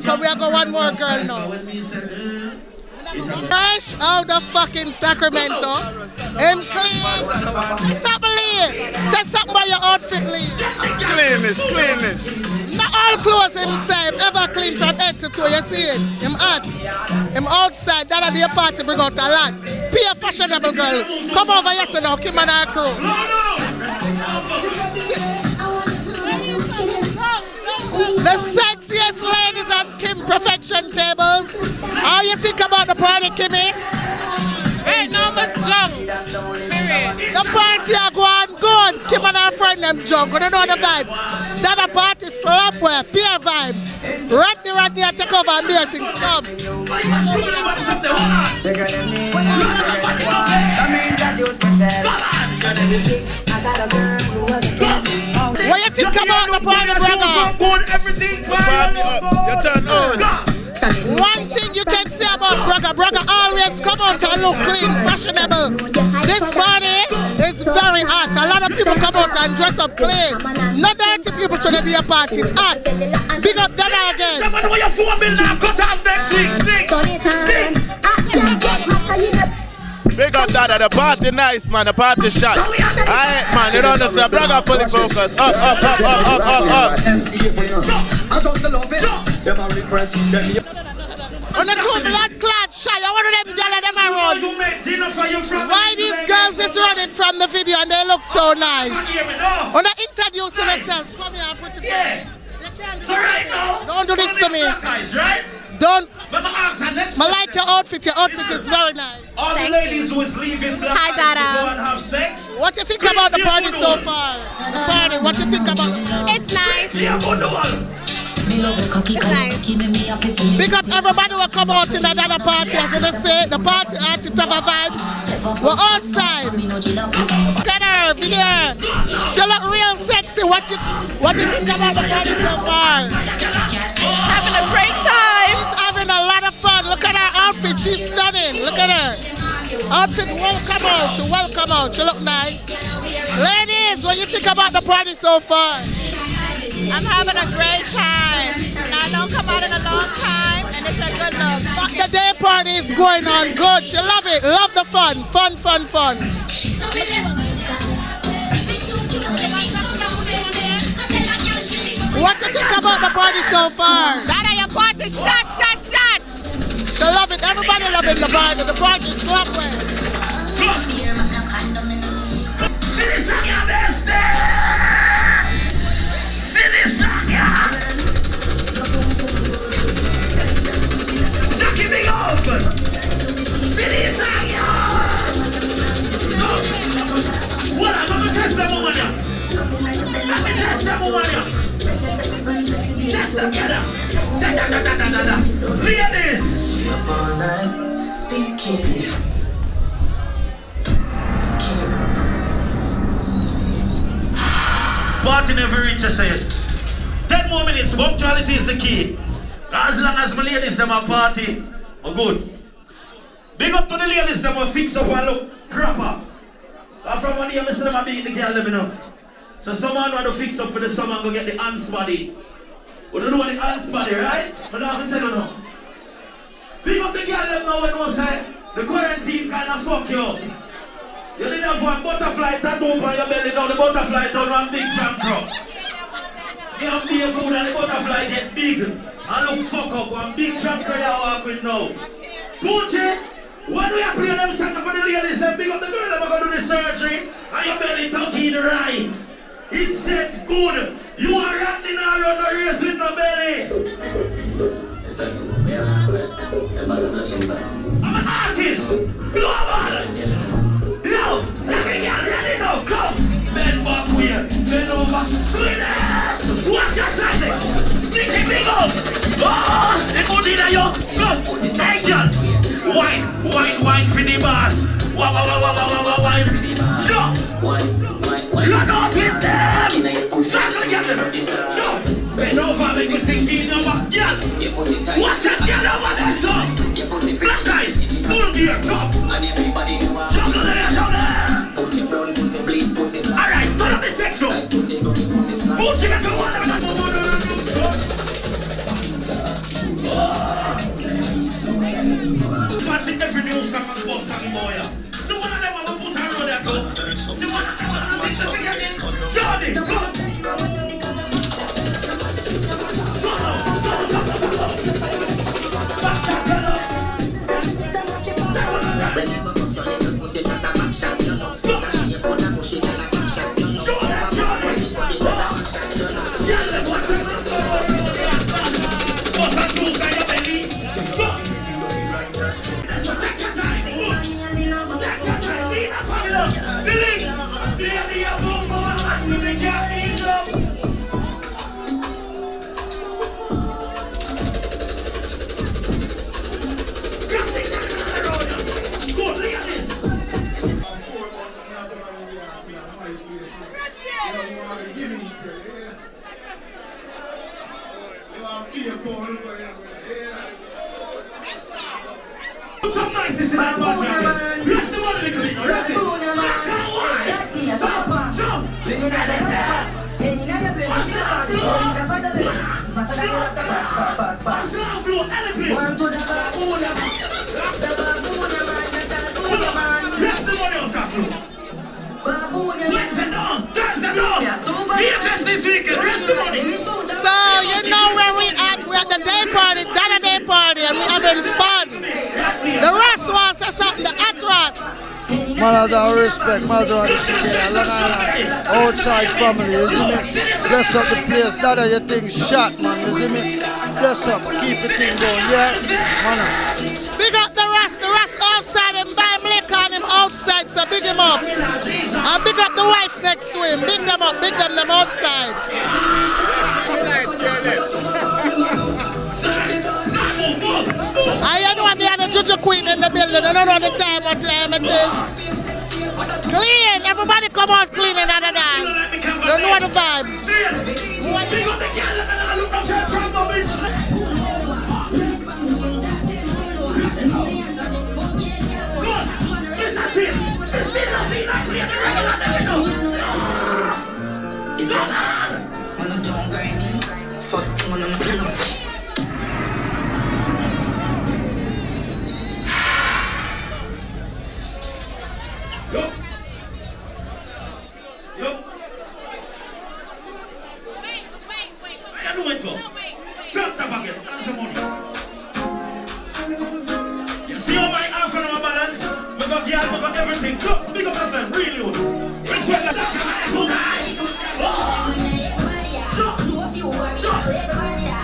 [SPEAKER 1] But we have got one more girl now. Fresh out of fucking Sacramento. Him clean. Say something, Lee. Say something about your outfit, Lee.
[SPEAKER 14] Cleanness.
[SPEAKER 1] Not all clothes him say, ever clean from head to toe. You see it? Him hot. Him outside. That be a party bring out a lot. Be a fashionable girl. Come over yesterday now, Kim and her crew. The sexiest ladies at Kim Perfection tables. How you think about the party, Kimmy?
[SPEAKER 13] Ain't no much junk.
[SPEAKER 1] The party are going good. Kim and her friend them junk. You know the vibes. That a party slapware, peer vibes. Rodney, take over and beer things. Come. What you think about the party, brother?
[SPEAKER 14] You turn on.
[SPEAKER 1] One thing you can say about Brother always come out and look clean, fashionable. This party is very hot. A lot of people come out and dress up clean. Not dirty people to the day party. It's hot. Big up Dada again.
[SPEAKER 5] Somebody your phone bill now cut off next week. Sing.
[SPEAKER 14] Big up Dada, the party nice, man. The party shot. Alright, man, you don't understand. Brother fully focused. Up.
[SPEAKER 1] On the two blood clot shy, I want them girls them around. Why these girls is running from the video and they look so nice? When I introduce yourself, come here and put it on.
[SPEAKER 5] So right now,
[SPEAKER 1] don't do this to me. Don't. I like your outfit. Your outfit is very nice.
[SPEAKER 5] All the ladies who is leaving Black
[SPEAKER 1] Hi, Dada.
[SPEAKER 5] to go and have sex.
[SPEAKER 1] What you think about the party so far? The party. What you think about it?
[SPEAKER 13] It's nice.
[SPEAKER 1] It's nice. Big up everybody will come out in another party. As they say, the party artists have a vibe. We're outside. Get her, video. She look real sexy. What you think about the party so far?
[SPEAKER 10] Having a great time.
[SPEAKER 1] She's having a lot of fun. Look at her outfit. She's stunning. Look at her. Outfit will come out. She will come out. She look nice. Ladies, what you think about the party so far?
[SPEAKER 10] I'm having a great time. I don't come out in a long time, and it's a good look.
[SPEAKER 1] But the day party is going on good. She love it. Love the fun. Fun. What you think about the party so far?
[SPEAKER 10] That your party shot.
[SPEAKER 1] She love it. Everybody loving the party. The party is lovely.
[SPEAKER 5] See this song, your best. See this song, yeah. Jackie big open. See this song, yeah. What? I'm gonna test them woman, yeah. Test together. Da. See this.
[SPEAKER 2] Up all night, speaking it.
[SPEAKER 5] Party never reach a say. 10 more minutes, punctuality is the key. As long as my ladies them a party, we're good. Big up to the ladies them will fix up and look proper. From one year, I see them a beat the girl, let me know. So someone want to fix up for the summer and go get the ants body. We don't know what the ants body, right? But I have to tell you now. Big up the girl them now when we say the quarantine kind of fuck you up. You didn't have one butterfly tattoo on your belly, now the butterfly done one big jump drop. Give me a food and the butterfly get big. And look fuck up. One big champ you walk with now. Gucci, when we are playing them songs for the ladies, them big up the girl that going to do the surgery and your belly tucking right. It said good. You are running out on the race with no belly. I'm an artist. Global. Yo, let me get ready now. Come. Bend back here. Bend over. Clean it. Watch your side. Big it big up. Oh, the good in yo. Come. Hey, girl. Wine for the boss. Wine. Sure. Run up with them. Start to get them. Sure. Bend over, make you sing in your back, girl. Watch it, girl, over there, son. Black guys, full gear, come. Juggle there, juggle. Pussy brown, pussy bleed, pussy black. Alright, turn up the sex room. Pussy brown, pussy slack. Pussy make a water. Fancy every new song and boss song boy. So one of them will put her on there, go. See one of them will mix up again. Johnny, go. Put some niceness in that party again. Bless the money, little bit. Bless it. Black and white. Jump. One to the baboon. Bless the money, Osaflo. Let's it down. Dance it down. DFS this weekend. Bless the money.
[SPEAKER 1] So, you know where we at? We're at the day party, Dada Day party, and we having fun. The Ross wants to say something, the hot Ross.
[SPEAKER 15] Man has our respect, man has our outside family, you see me? Bless up the place, Dada, your thing shot, man, you see me? Bless up, keep the thing going, yeah? Man.
[SPEAKER 1] Big up the Ross outside and buy him liquor on him outside, so big him up. And big up the wife next to him, big them up, big them outside. I know they are the Juju Queen in the building. I don't know the time, what time it is. Clean, everybody come out clean and other dance. Don't know the vibes.
[SPEAKER 7] First thing on the
[SPEAKER 5] Yo. Where you doing, go? Drop that bucket. That's your money. You see how my half and my balance? We got gear, we got everything. Just speak up yourself, really. Respect yourself.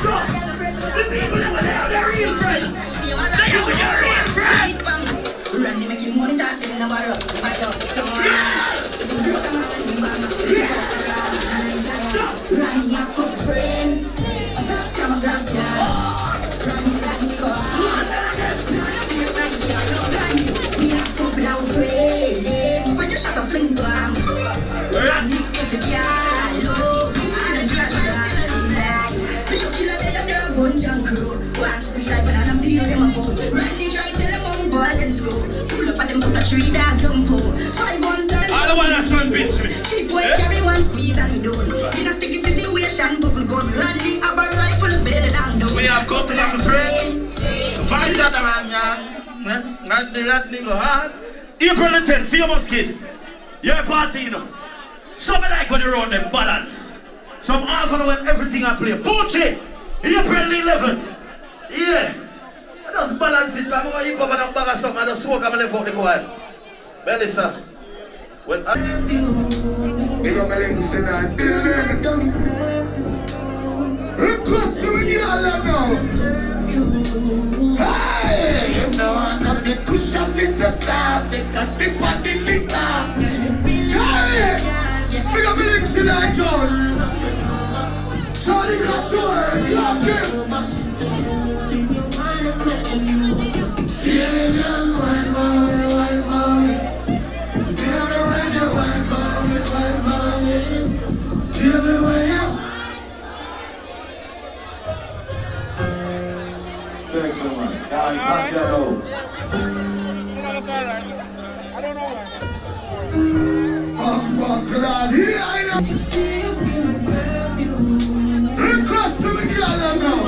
[SPEAKER 5] Sure. The people over there, they're real friends. They are real friends.
[SPEAKER 7] Randy making money that in the bar. Randy have good friend. That's come around here. Randy go on. We have good blow friend. When you shut the fling blam. Randy if you can. Love easy to scratch. Big killer they are their gun junk crew. Want to stripe and I'm beer them a boat. Randy try tell them on violence go. Pull up at them put a tree that jump pull. 5 1 time.
[SPEAKER 5] I don't want that son bitch me.
[SPEAKER 7] She boy carry one squeeze and he done. In a sticky situation, bubble gum. Randy have a rifle better than done.
[SPEAKER 5] We have couple of friends. Five shot of man, not the rat nigga hard. April the 10th, famous kid. You're a party, you know. So me like when you run them balance. So I'm half an hour when everything I play. Poochie, April the 11th. Yeah. I just balance it. I'm going to hip up and bag of something. I just smoke and I left out the quiet. Melissa. When I...
[SPEAKER 9] You got my links in that building. Request to me, girl, now. Hey, you know I'm not the cushion fix a staff. They can sip on the liquor. Hey, we got my links in that, John. Charlie Couture, lock him. Yeah, just wine for me, wine for me. Tell me when you wine for me, wine for me. Tell me when you. Second one. Now it's not yet old.
[SPEAKER 11] I don't know why.
[SPEAKER 9] Oh, God, here I know. Request to me, girl, now.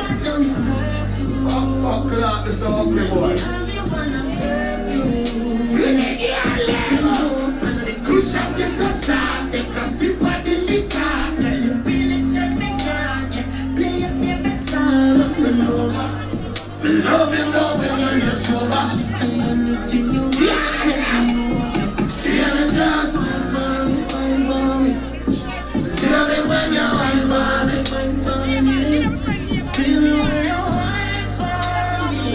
[SPEAKER 9] Oh, God, this is an ugly boy. Feel me, girl, cushion is a soft. They can sip on the liquor. Really take me down, yeah. Play your favorite song. Love him when you're sober. She's saying anything you want. Yeah, just wine for me, wine for me. Tell me when you wine for me, wine for me. Tell me when you wine for me.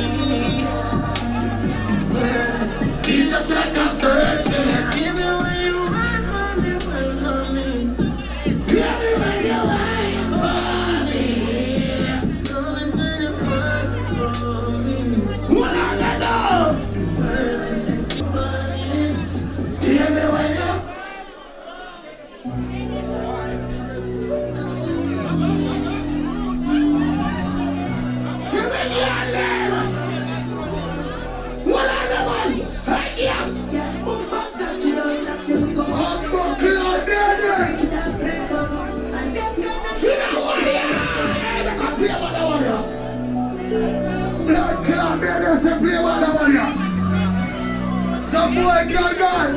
[SPEAKER 9] He's just like a virgin. Give me when you wine for me, wine for me. Tell me when you wine for me. Going to the party for me. What are the dogs? Tell me when you. What are the ones? Hey, yeah. Some boy girl gone.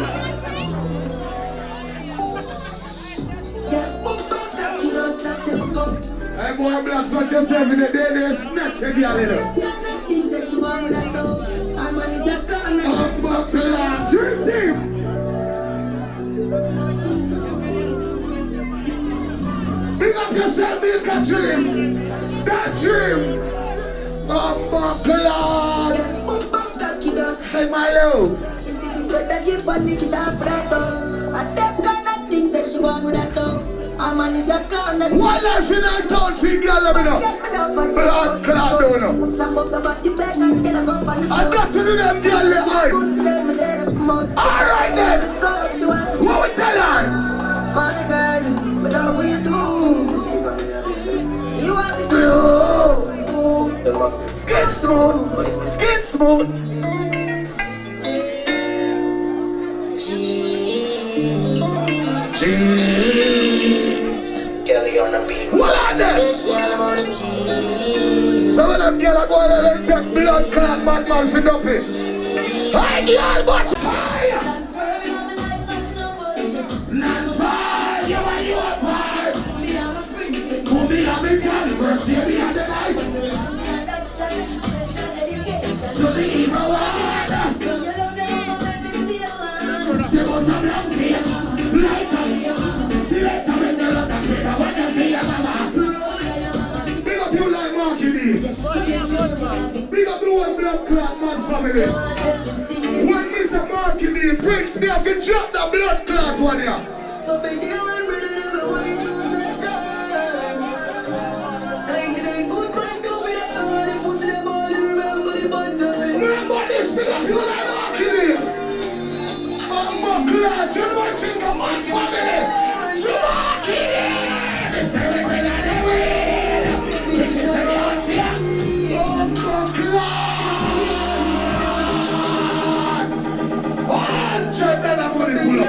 [SPEAKER 9] Hey boy, blacks, what yourself in the day they snatch a girl in it. Things that she want with that though. I'm on his account. Dream team. Big up yourself, make a dream. That dream. Buckland. Hey Milo.
[SPEAKER 8] She see me sweat that jeep and lick it off that though. And them kind of things that she want with that though. Our man is a clown that.
[SPEAKER 9] What life in that town for girl, let me know. Blood cloud, don't know. I got to do them girl, let eye. Alright then. What we tell her?
[SPEAKER 8] My girl, what we do? You want to
[SPEAKER 9] do? Skin smooth. Skin smooth.
[SPEAKER 7] Kelly on the beat.
[SPEAKER 9] What are they? Some of them girls are going to take blood clot bad man for dumpy. Hey girl, but non-fire, you are your part. For me, I'm in converse, you be on the life. To the evil one. Say what's up, young fear. Light up. See later when they love that kid, I want to see your mama. Big up you like Marky D. Big up the one blood clot man family. When Mr. Marky D brings me, I can drop the blood clot one here. Remember this, big up you like Marky D. Buckland, you know what think of my family. Marky D. They say we will not win. They say we are here. Buckland. $100 money pull up.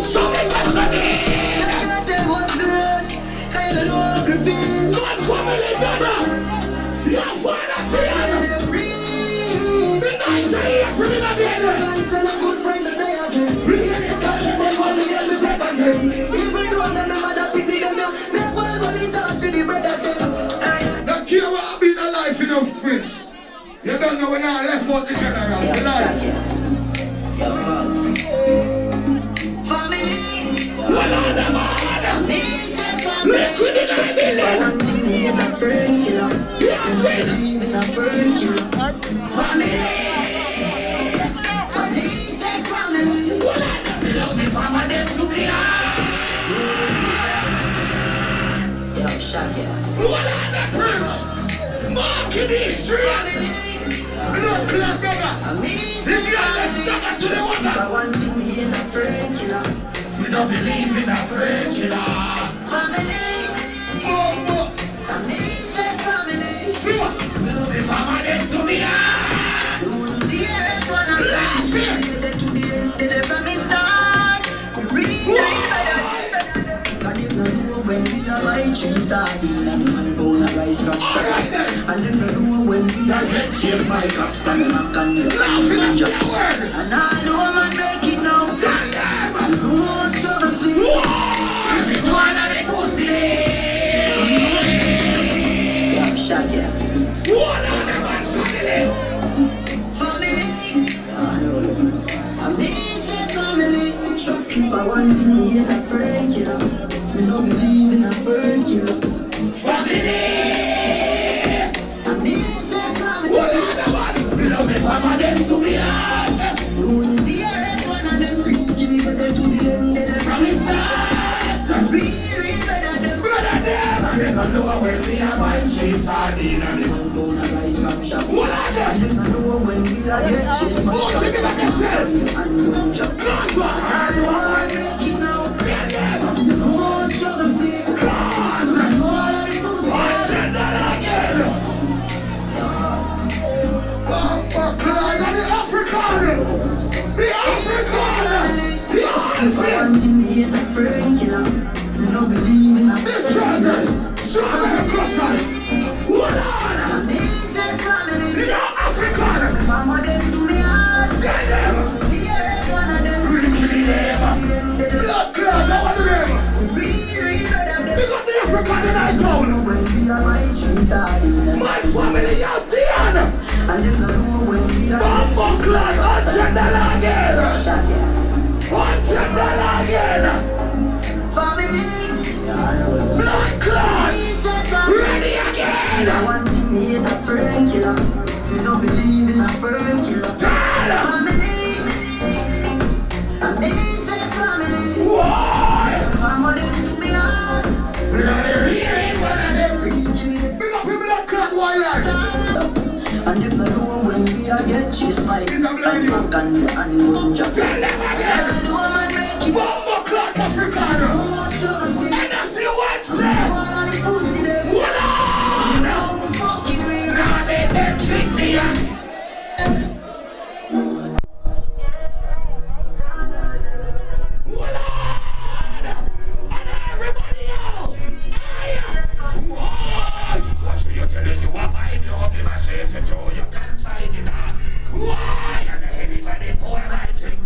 [SPEAKER 11] So make us a
[SPEAKER 7] Can't tell what's good. I don't know how to feel.
[SPEAKER 11] God family, brother. Your father, Tiana. The night of April in the day.
[SPEAKER 7] Good friend that I have. Reason to catch them when we get the represent. Even though them mother pick me them down, never will it talk to the brother them.
[SPEAKER 9] Don't care what I've been alive enough, Prince. You don't know when I left out the general. The life.
[SPEAKER 7] Family.
[SPEAKER 11] Well, on the man. Liquid in the day.
[SPEAKER 7] One thing me and a friend killer.
[SPEAKER 11] Yeah, say
[SPEAKER 7] believe in a friend killer. Family. Family.
[SPEAKER 11] Well, I don't love me from a them to the eye.
[SPEAKER 7] Yo, Shaggy.
[SPEAKER 11] Well, on the Prince. Mark in the street. Look, brother. The girl that stuck to the water.
[SPEAKER 7] One thing me and a friend killer.
[SPEAKER 11] We don't believe in a friend killer.
[SPEAKER 7] Family. Family.
[SPEAKER 11] We love me from a them to the eye.
[SPEAKER 7] The earth one and last year. To the end, the from the start. And if no know when we are by trees sardine and the man gonna rise from tree. And if no know when we are get chased by cops and the mac and the and I know man make it now. And who show the feet?
[SPEAKER 11] One of the pussy.
[SPEAKER 7] Yo, Shaggy.
[SPEAKER 11] One of the man family.
[SPEAKER 7] Family. If I want to be a friend killer, we don't believe in a friend killer.
[SPEAKER 11] Family.
[SPEAKER 7] Family.
[SPEAKER 11] One of the man. We love me from a them to the heart.
[SPEAKER 7] The earth one of them reach me with them to the end
[SPEAKER 11] from the start.
[SPEAKER 7] Really better than
[SPEAKER 11] brother them. I never know when we are buying cheese sardine and the man
[SPEAKER 7] gonna rise from shop.
[SPEAKER 11] One of them.
[SPEAKER 7] I never know when we are get chased by cops and don't jump. And one make it now. Most of the feet. And all of the pussy. If I want to be a friend killer, you don't believe in a
[SPEAKER 11] this brother, strawberry croissants. What on?
[SPEAKER 7] Amazing family.
[SPEAKER 11] You know African.
[SPEAKER 7] If I'm one them to me heart,
[SPEAKER 11] Get them.
[SPEAKER 7] the earth one of them.
[SPEAKER 11] Really them. Blood clot, I want them.
[SPEAKER 7] Really better than
[SPEAKER 11] Pick up the African in our town.
[SPEAKER 7] when we are my trees sardine.
[SPEAKER 11] My family out there.
[SPEAKER 7] And you know when we are
[SPEAKER 11] Bumbo clot, $100 again. $100 again.
[SPEAKER 7] family.
[SPEAKER 11] Blood clot. Ready again.
[SPEAKER 7] I want to be a friend killer. You don't believe in a friend killer. Family. Amazing family.
[SPEAKER 11] Why?
[SPEAKER 7] If I'm one them to me heart.
[SPEAKER 11] Pick up your blood clot wildlife.
[SPEAKER 7] And if I know when we are get chased by and don't jump.
[SPEAKER 11] Tell them again. Bumbo clot Africano. And I see what say. What on? Now they trick me on. What on? And everybody else. Watch me, you tell if you are buying your be my safe and you can't find it. Why? And anybody pour my drink.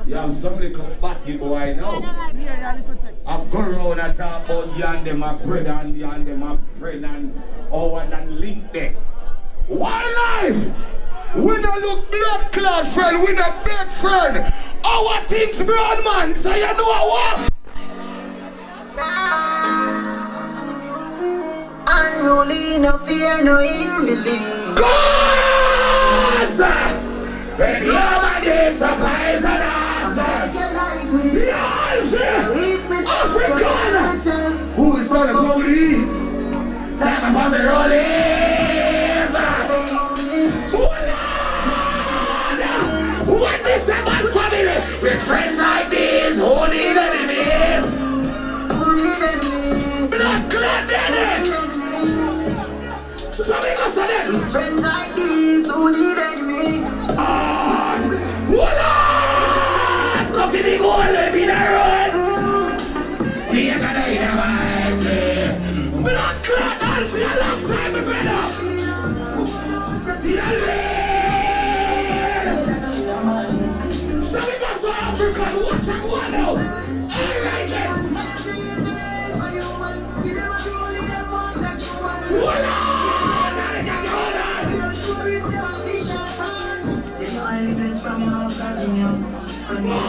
[SPEAKER 9] You have some little batty boy now. I go around and talk about you and them, my brother and you and them, my friend and our and link there. Wildlife! We don't look blood clot friend, we don't big friend. Our things broad man, so you know what?
[SPEAKER 7] Unruly, no fear, no inbelief.
[SPEAKER 9] Gaza! When you're my days of eyes and African! Who is gonna go lead? Time upon the rollies! What me say about family? With friends like these, who need enemies? Who need enemies? Blood clot enemy! So we go so then. With friends like these, who need enemies? Coffee the goal in the road. We ain't gonna eat a bite. Blood clot all for a long time, my brother. See that way? So we go so African, watch and go on now. Alright then. Hold on.
[SPEAKER 7] From your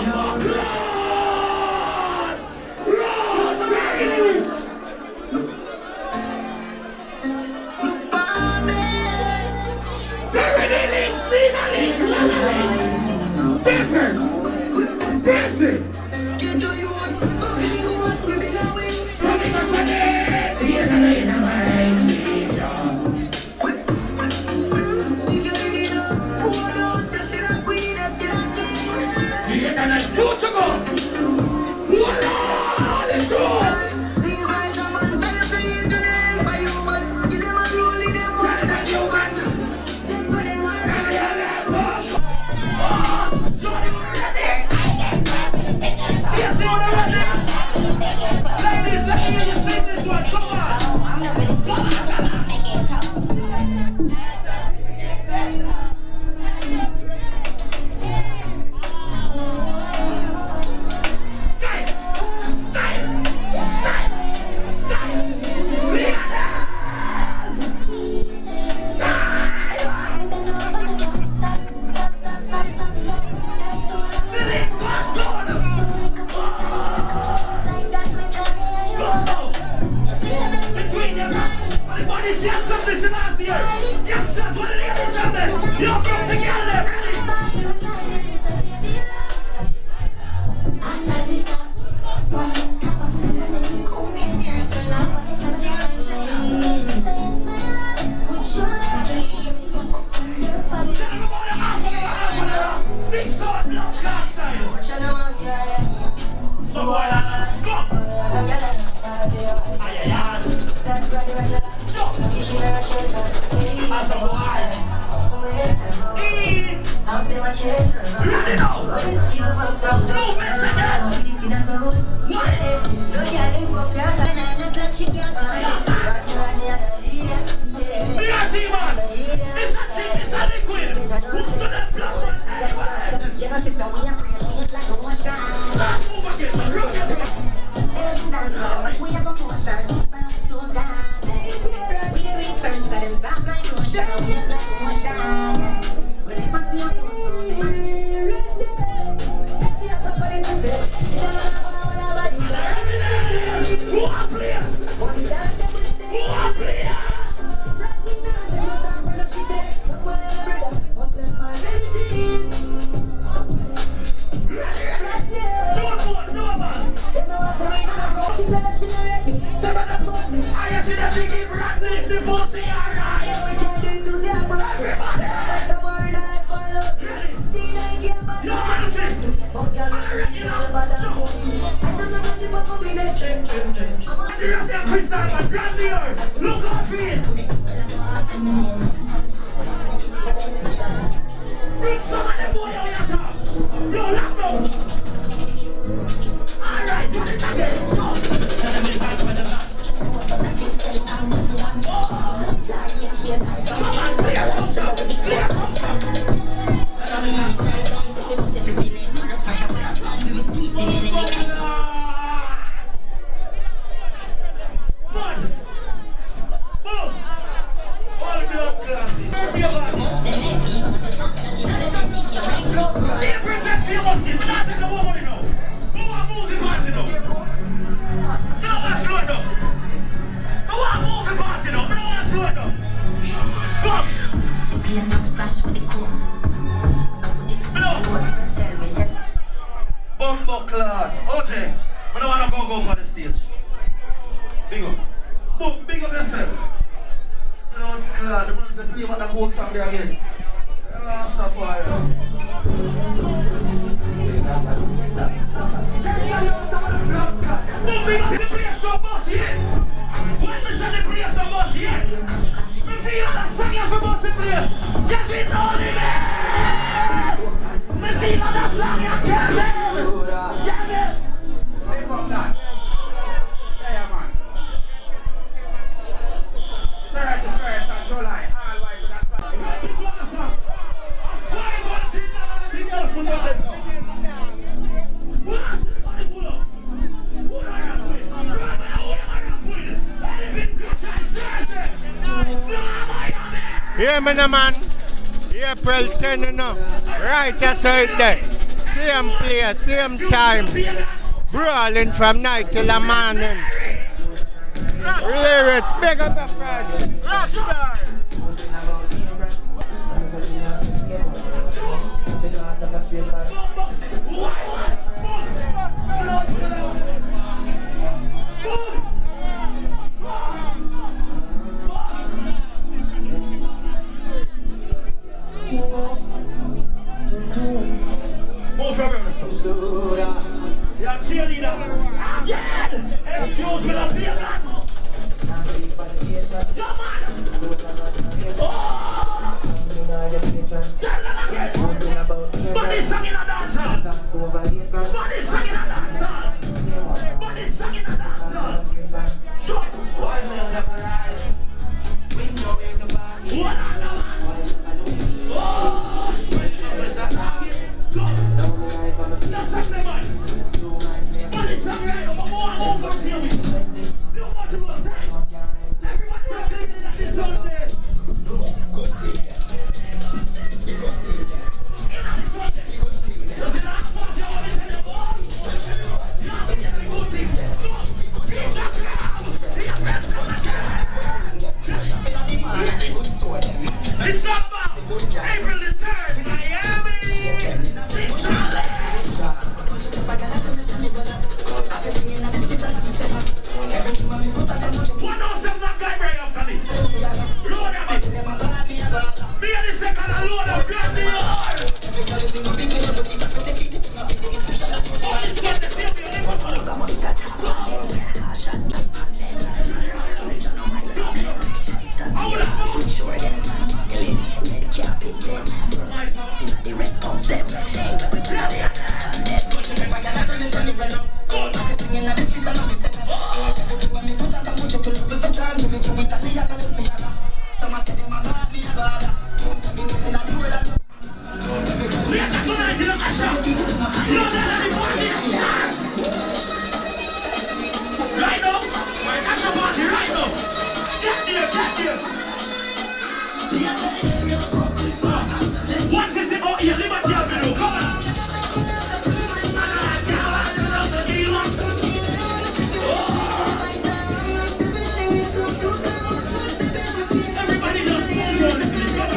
[SPEAKER 2] dance, but much we have a motion. Slow down. We read first, that them sound like motion. Feels like motion. Well, they must see your toes, so they must see right there. See your top of the bed.
[SPEAKER 11] Who are players? Who are players? I see that she keep rattling the pussy, alright. Everybody. Look at me. Bring some of the boy out here. Yo, lock them. Alright, do it again. Bumbleclad. OJ, I don't want to go up on the stage. Big up. Boom, big up yourself. You know, Clad, the ones that play about the coke song there again. Rastafari. Boom, big up the place to boss here. When we say the place to boss here, we feel that song here for boss the place. Yes, we know the man. We feel that song here, Kevin. Kevin. Play from that. Yeah, man. 31st of July, all white to that spot.
[SPEAKER 16] Yeah, man. April 10, you know. Right outside there. Same place, same time. Brawling from night till the morning. Lyrics, big up your friend. Rockstar.
[SPEAKER 11] Yeah, cheerleader. Again! Excuse me, the peanuts. Come on! Oh! Tell them again! Body song in a dance hall! Body song in a dance hall! Body song in a dance hall! Sure! Why not have our eyes? We know in the body. What on the man? Oh! That's something, man! Body song right over more overs here with you. No more to go time. Everybody will clean it at this Sunday. Good thing. Good thing. In on this Sunday. Does it not want you to tell you more? You have to tell me good things. No. He's not crowd. He's a best it's all about April the 3rd, Miami. It's all
[SPEAKER 5] 150 oh yeah, Liberty Avenue, come on. Everybody just move on the place, come on.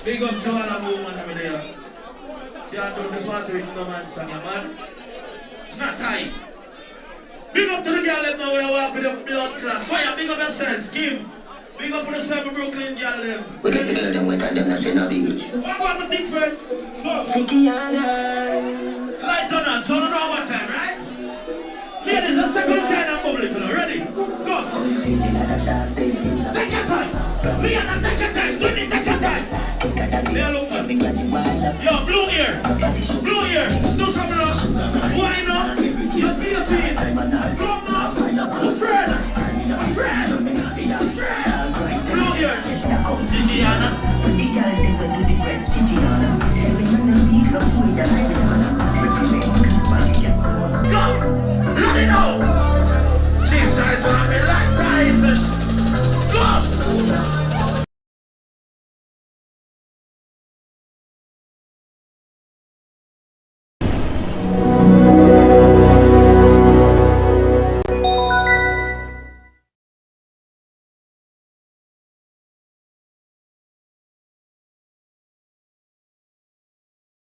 [SPEAKER 5] Big up to all of the women over there. Can't do the party with no man song, man. Not time. Big up to the girl them now where I walk with the blood clot. Fire, big up yourself, Kim. Big up to the 7 Brooklyn girl them.
[SPEAKER 17] We get the building with them, that's in a beach.
[SPEAKER 5] What want to think, friend? Go. Light on us, so I don't know what time, right? Ladies, let's take a look at public, you know. Ready? Go. Take your time. Rihanna, take your time. Swinny, take your time. Yo, blue ear. Blue ear. Do something else. Why not? You be a feed. Come on. Fred. Fred. Blue ear. Indiana.